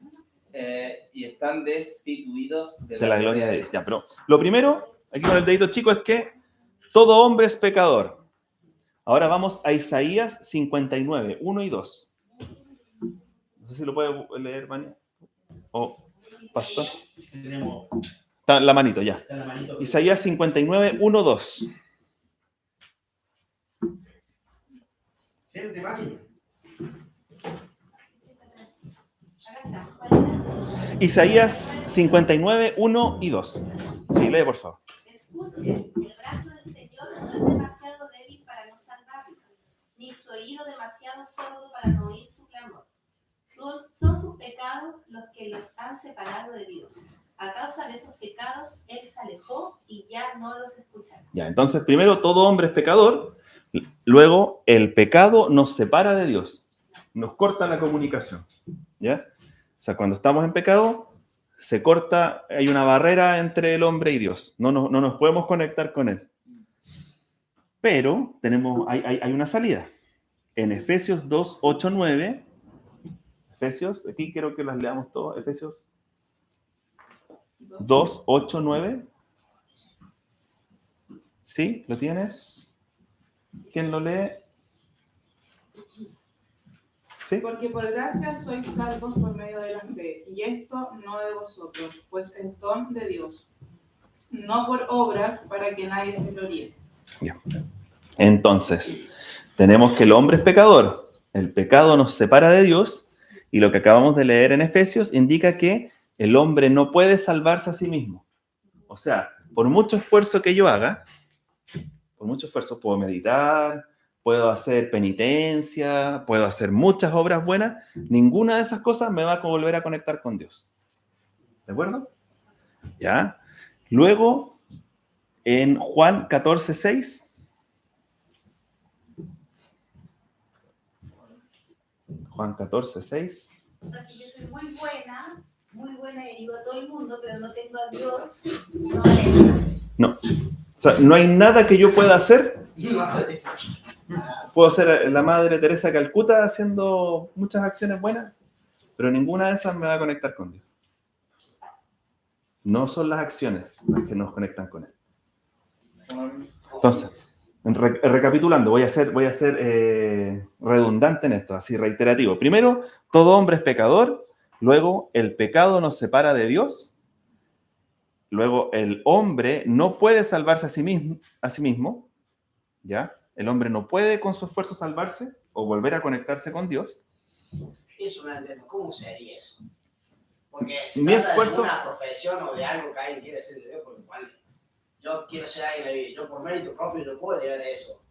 Y están destituidos de la gloria de Dios. Ya, pero lo primero, aquí con el dedito chico, es que todo hombre es pecador. Ahora vamos a Isaías 59, 1 y 2. No sé si lo puede leer, Mania. O pastor. Tenemos Está la manito, ya. está la manito. Isaías 59, 1, 2. Siéntate, Mati. Isaías 59, 1 y 2. Sí, lee, por favor. Escuchen, el brazo del Señor no es demasiado débil para no salvarlos, ni su oído demasiado sordo para no oír su clamor. Son sus pecados los que los han separado de Dios. A causa de esos pecados, Él se alejó y ya no los escuchará. Ya, entonces, primero, todo hombre es pecador. Luego, el pecado nos separa de Dios. Nos corta la comunicación. ¿Ya? O sea, cuando estamos en pecado, se corta, hay una barrera entre el hombre y Dios. No nos podemos conectar con Él. Pero hay una salida. En Efesios 2, 8, 9, Efesios, aquí quiero que las leamos todas. Efesios 2, 8, 9. ¿Sí? ¿Lo tienes? ¿Quién lo lee? ¿Sí? Porque por gracia sois salvos por medio de la fe, y esto no de vosotros, pues es don de Dios, no por obras para que nadie se gloríe. Bien. Entonces, tenemos que el hombre es pecador, el pecado nos separa de Dios, y lo que acabamos de leer en Efesios indica que el hombre no puede salvarse a sí mismo. O sea, por mucho esfuerzo que yo haga, por mucho esfuerzo puedo meditar, puedo hacer penitencia, puedo hacer muchas obras buenas, ninguna de esas cosas me va a volver a conectar con Dios. ¿De acuerdo? ¿Ya? Luego, en Juan 14:6. Juan 14:6. O sea, si yo soy muy buena y digo a todo el mundo, pero no tengo a Dios, no vale nada. No. O sea, no hay nada que yo pueda hacer. Puedo ser la Madre Teresa de Calcuta haciendo muchas acciones buenas, pero ninguna de esas me va a conectar con Dios. No son las acciones las que nos conectan con Él. Entonces, recapitulando, voy a ser redundante en esto, así reiterativo. Primero, todo hombre es pecador. Luego, el pecado nos separa de Dios. Luego, el hombre no puede salvarse a sí mismo. ¿Ya? El hombre no puede con su esfuerzo salvarse o volver a conectarse con Dios. Eso no entiendo. ¿Cómo sería eso? Porque si Mi trata esfuerzo... de una profesión o de algo que alguien quiere ser de Dios, por lo cual yo quiero ser alguien de Dios, yo por mérito propio no puedo llegar a eso.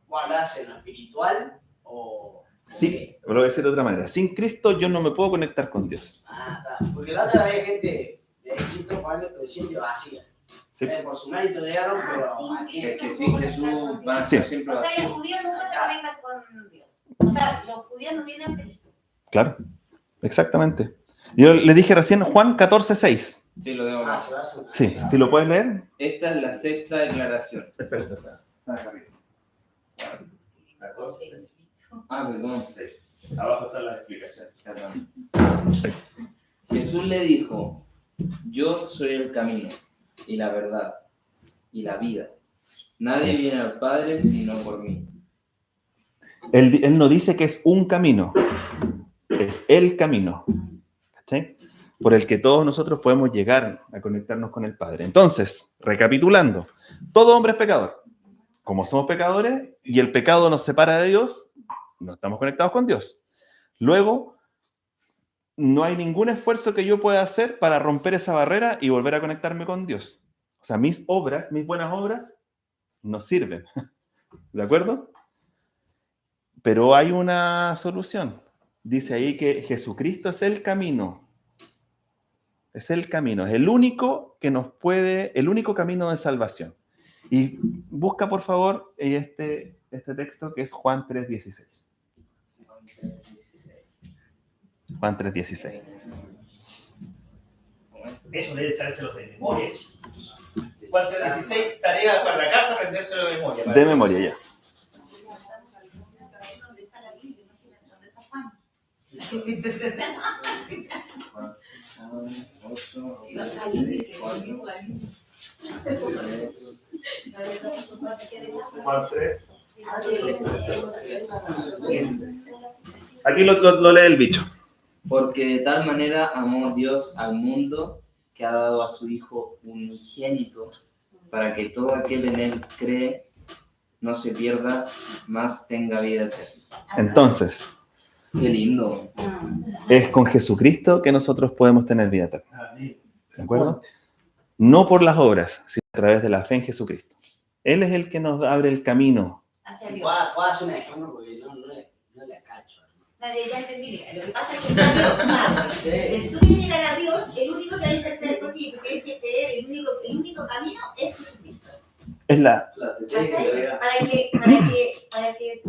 ¿O hablas en lo espiritual o...? Sí, lo voy a decir de otra manera. Sin Cristo yo no me puedo conectar con Dios. Ah, está. Porque la otra vez hay gente de éxito, pero siempre vacía. Sí. Por su mérito llegaron, pero aquí Es que sin Jesús van a estar siempre O sea, vacíos. los judíos nunca se conectan con Dios. O sea, los judíos no vienen a Cristo. Claro, exactamente. Yo le dije recién Juan 14:6. Sí, lo debo Ah, más. se va a hacer. Sí, ¿sí lo puedes leer? Esta es la sexta declaración. Espera. Está acá arriba. 14. Perdón. 6. Abajo están las explicaciones. Perdón. Jesús le dijo, yo soy el camino y la verdad y la vida. Nadie viene al Padre sino por mí. Él no dice que es un camino, es el camino, ¿sí? Por el que todos nosotros podemos llegar a conectarnos con el Padre. Entonces, recapitulando, todo hombre es pecador. Como somos pecadores y el pecado nos separa de Dios, no estamos conectados con Dios. Luego, no hay ningún esfuerzo que yo pueda hacer para romper esa barrera y volver a conectarme con Dios. O sea, mis obras, mis buenas obras, no sirven. ¿De acuerdo? Pero hay una solución. Dice ahí que Jesucristo es el camino. Es el camino, es el único que nos puede, el único camino de salvación. Y busca, por favor, este texto que es Juan 3:16. Juan 3:16. Eso debe sabérselos de memoria, chicos. Juan 3:16, tarea para la casa, aprendérselo de memoria. De memoria, ya. ¿Dónde está la Biblia? ¿Dónde está Juan? Juan 3. Aquí lo lee el bicho. Porque de tal manera amó Dios al mundo que ha dado a su Hijo unigénito para que todo aquel en él cree no se pierda, mas tenga vida eterna. Entonces, Qué lindo. es con Jesucristo que nosotros podemos tener vida eterna. ¿De acuerdo? No por las obras, sino a través de la fe en Jesucristo. Él es el que nos abre el camino. Hacia Dios. ¿Puedo hacer un ejemplo? Porque no le cacho. Nadie ya entendí. Mira, lo que pasa es que está Dios, Padre. Sí. Si tú quieres llegar a Dios, el único que hay que hacer por ti, que es que creer, el único camino es Jesucristo. Es la... ¿Cachai?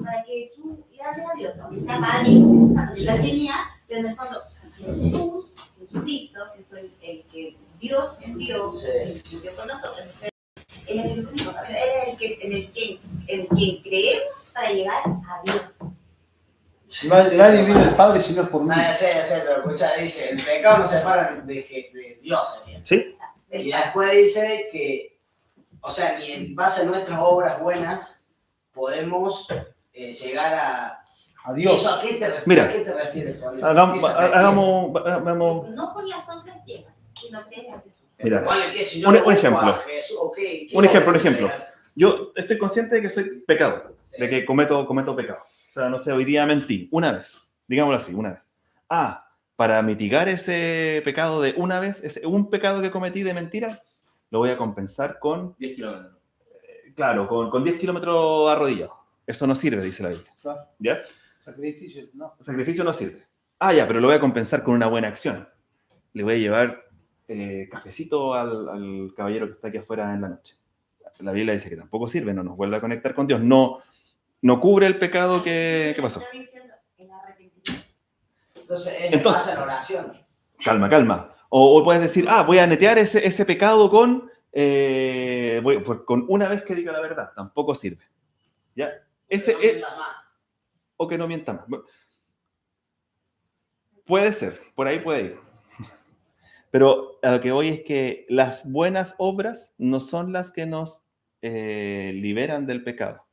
Para que tú le haces a Dios, aunque sea Padre, Santo, si la tenía, pero en el fondo, Jesús, Jesucristo, que fue el que Dios envió, el que envió con nosotros, entonces, Él es el único camino, Él es en quien creemos para llegar a Dios. Nadie viene al Padre si no es por mí. Ya sé, pero escucha, dice, el pecado nos separa de Dios. ¿Sí? ¿Sí? Y después dice que, o sea, ni en base a nuestras obras buenas podemos llegar a Dios. ¿Eso a qué te refieres? Mira, ¿A qué te refieres con eso? Hagamos No por las obras llegas, sino crees a Jesús. Mira, Vale, ¿qué? Si yo un le busco ejemplo. a Jesús, okay, ¿qué Un ejemplo, obras un ejemplo. llegan? Yo estoy consciente de que soy pecador, Sí. de que cometo pecado. O sea, no sé, hoy día mentí, una vez, digámoslo así, una vez. Para mitigar ese pecado de una vez, un pecado que cometí de mentira, lo voy a compensar con, 10 kilómetros. claro, con 10 kilómetros arrodillados. Eso no sirve, dice la Biblia. Claro. ¿Ya? Sacrificio, no. Sacrificio no sirve. Ya, pero lo voy a compensar con una buena acción. Le voy a llevar cafecito al caballero que está aquí afuera en la noche. La Biblia dice que tampoco sirve, no nos vuelve a conectar con Dios, no cubre el pecado que pasó. Está diciendo el arrepentimiento. Entonces pasa en oración. Calma. O puedes decir, voy a netear ese pecado con una vez que diga la verdad. Tampoco sirve. ¿Ya? O que no mienta más. Puede ser, por ahí puede ir. Pero a lo que voy es que las buenas obras no son las que nos liberan del pecado.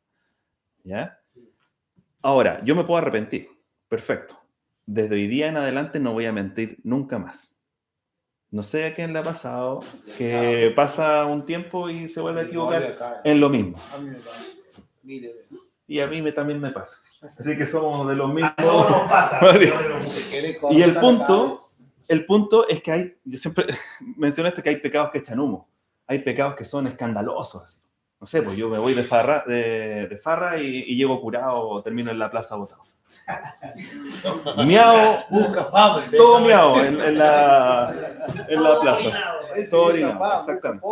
¿Ya? Ahora, yo me puedo arrepentir. Perfecto. Desde hoy día en adelante no voy a mentir nunca más. No sé a quién le ha pasado que pasa un tiempo y se vuelve a equivocar en lo mismo. A mí me pasa. Mire, Y a mí también me pasa. Así que somos de los mismos. A todos nos pasa. Y el punto es que yo siempre menciono esto, que hay pecados que echan humo. Hay pecados que son escandalosos. Así. No sé, pues yo me voy de farra y llego curado, termino en la plaza botado. Miau, busca fama. todo miau en la plaza. Todo orinado, exactamente.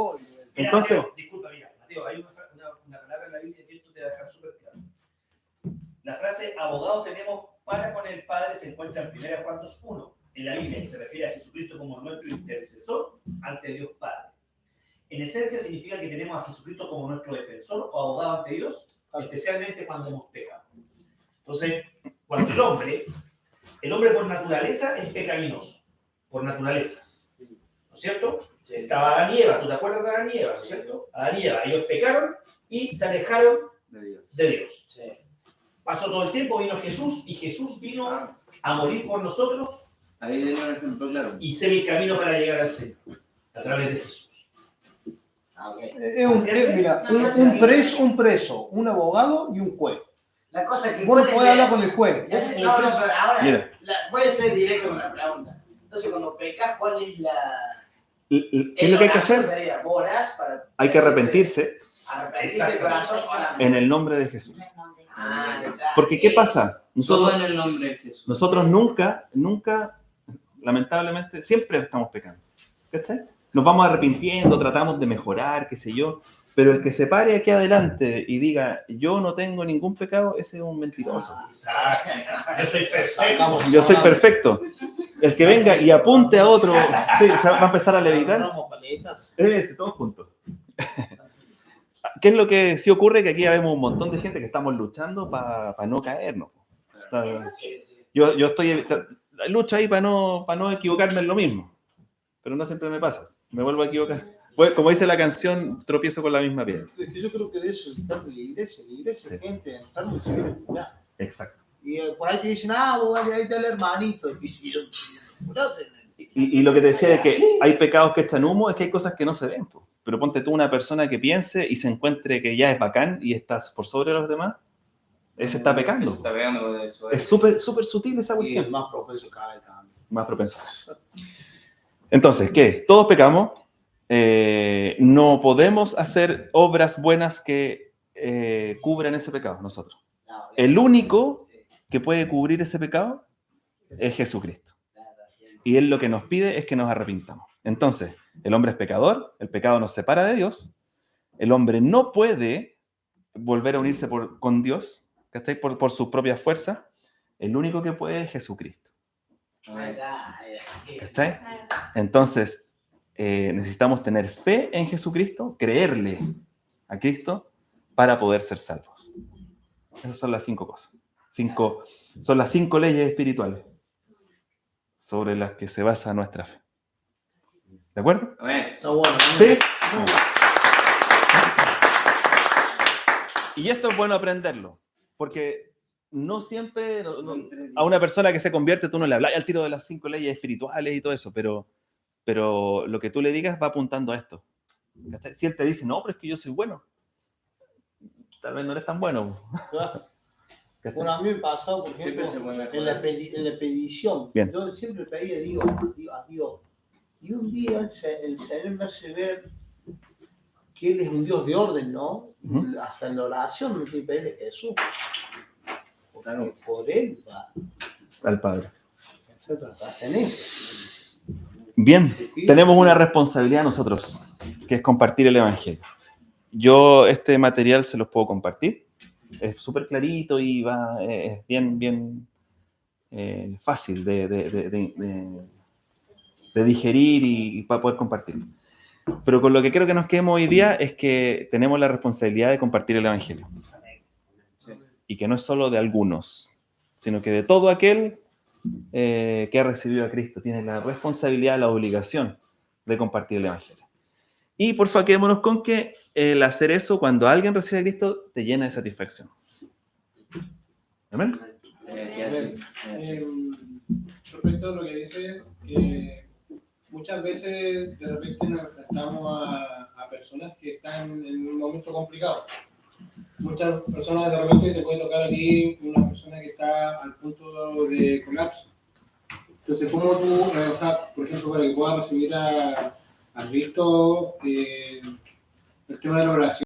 Entonces, Mateo, disculpa, Mateo, hay una palabra en la Biblia que esto te va a dejar súper claro. La frase abogados tenemos para con el Padre se encuentra en 1 Juan 2:1 en la Biblia, que se refiere a Jesucristo como nuestro intercesor ante Dios Padre. En esencia significa que tenemos a Jesucristo como nuestro defensor o abogado ante Dios, especialmente cuando hemos pecado. Entonces, cuando el hombre por naturaleza es pecaminoso, por naturaleza, ¿no es cierto? Estaba Adán y Eva, ¿tú te acuerdas de Adán y Eva, ¿no es cierto? Adán y Eva, ellos pecaron y se alejaron de Dios. Sí. Pasó todo el tiempo, vino Jesús, y Jesús vino a morir por nosotros. Ahí tenía un ejemplo claro. Y ser el camino para llegar al Señor, a través de Jesús. Es un preso, un abogado y un juez. La cosa es que Vos no podés hablar con el juez. pero ahora voy a ser directo con la pregunta. Entonces, cuando pecas, ¿cuál es ¿qué es lo que hay que hacer? Sería, Hay que arrepentirse de corazón en el nombre de Jesús. Porque ¿qué pasa? Todo en el nombre de Jesús. Nosotros nunca, lamentablemente, siempre estamos pecando. ¿Cachai? Nos vamos arrepintiendo, tratamos de mejorar, qué sé yo. Pero el que se pare aquí adelante y diga, yo no tengo ningún pecado, ese es un mentiroso. Exacto. Yo soy perfecto. Yo soy perfecto. El que venga y apunte a otro, sí, se va a empezar a levitar. Todos juntos. ¿Qué es lo que sí ocurre? Que aquí vemos un montón de gente que estamos luchando para no caernos. Yo lucho ahí para no equivocarme en lo mismo. Pero no siempre me pasa. Me vuelvo a equivocar. Pues, como dice la canción, tropiezo con la misma piedra. Es que yo creo que de eso está en la iglesia. En la iglesia hay gente enferma y se viene a curar. Exacto. Y por ahí te dicen, vos ahí está el hermanito. Y lo que te decía de que hay pecados que echan humo es que hay cosas que no se ven. Po. Pero ponte tú una persona que piense y se encuentre que ya es bacán y estás por sobre los demás, ese está pecando. Está pegando con eso. Es súper sutil esa Y cuestión. el más propenso cae también. Más propenso. Entonces, ¿qué? Todos pecamos. No podemos hacer obras buenas que cubran ese pecado nosotros. El único que puede cubrir ese pecado es Jesucristo. Y Él lo que nos pide es que nos arrepintamos. Entonces, el hombre es pecador, el pecado nos separa de Dios, el hombre no puede volver a unirse con Dios, ¿cachai? Por sus propias fuerzas, el único que puede es Jesucristo. ¿Cachai? Entonces, necesitamos tener fe en Jesucristo, creerle a Cristo para poder ser salvos. Esas son las 5 cosas. Son las 5 leyes espirituales sobre las que se basa nuestra fe. ¿De acuerdo? Está bueno. ¿Sí? Y esto es bueno aprenderlo, porque no siempre a una persona que se convierte tú no le hablas al tiro de las 5 leyes espirituales y todo eso, pero lo que tú le digas va apuntando a esto. ¿Cachai? Si él te dice, no, pero es que yo soy bueno, tal vez no eres tan bueno. ¿Cachai? Bueno, a mí me pasó, por ejemplo, en la expedición. Bien. Yo siempre pedí a Dios. Y un día el Señor me hace ver que Él es un Dios de orden, ¿no? Uh-huh. Hasta en la oración me tiene que pedirle Jesús. Porque por Él va al Padre. en eso. Bien, tenemos una responsabilidad nosotros, que es compartir el Evangelio. Yo este material se los puedo compartir. Es súper clarito y es bien fácil de digerir y para poder compartirlo. Pero con lo que creo que nos quedemos hoy día es que tenemos la responsabilidad de compartir el Evangelio. Y que no es solo de algunos, sino que de todo aquel que ha recibido a Cristo tiene la responsabilidad, la obligación de compartir el Evangelio. Y por favor, quedémonos con que el hacer eso, cuando alguien recibe a Cristo, te llena de satisfacción. ¿Amén? Respecto a lo que dice, que muchas veces de repente nos enfrentamos a personas que están en un momento complicado. Muchas personas de repente te puede tocar aquí una persona que está al punto de colapso. Entonces, ¿cómo tú, o sea, por ejemplo, para que puedas recibir a Cristo, el tema de la oración?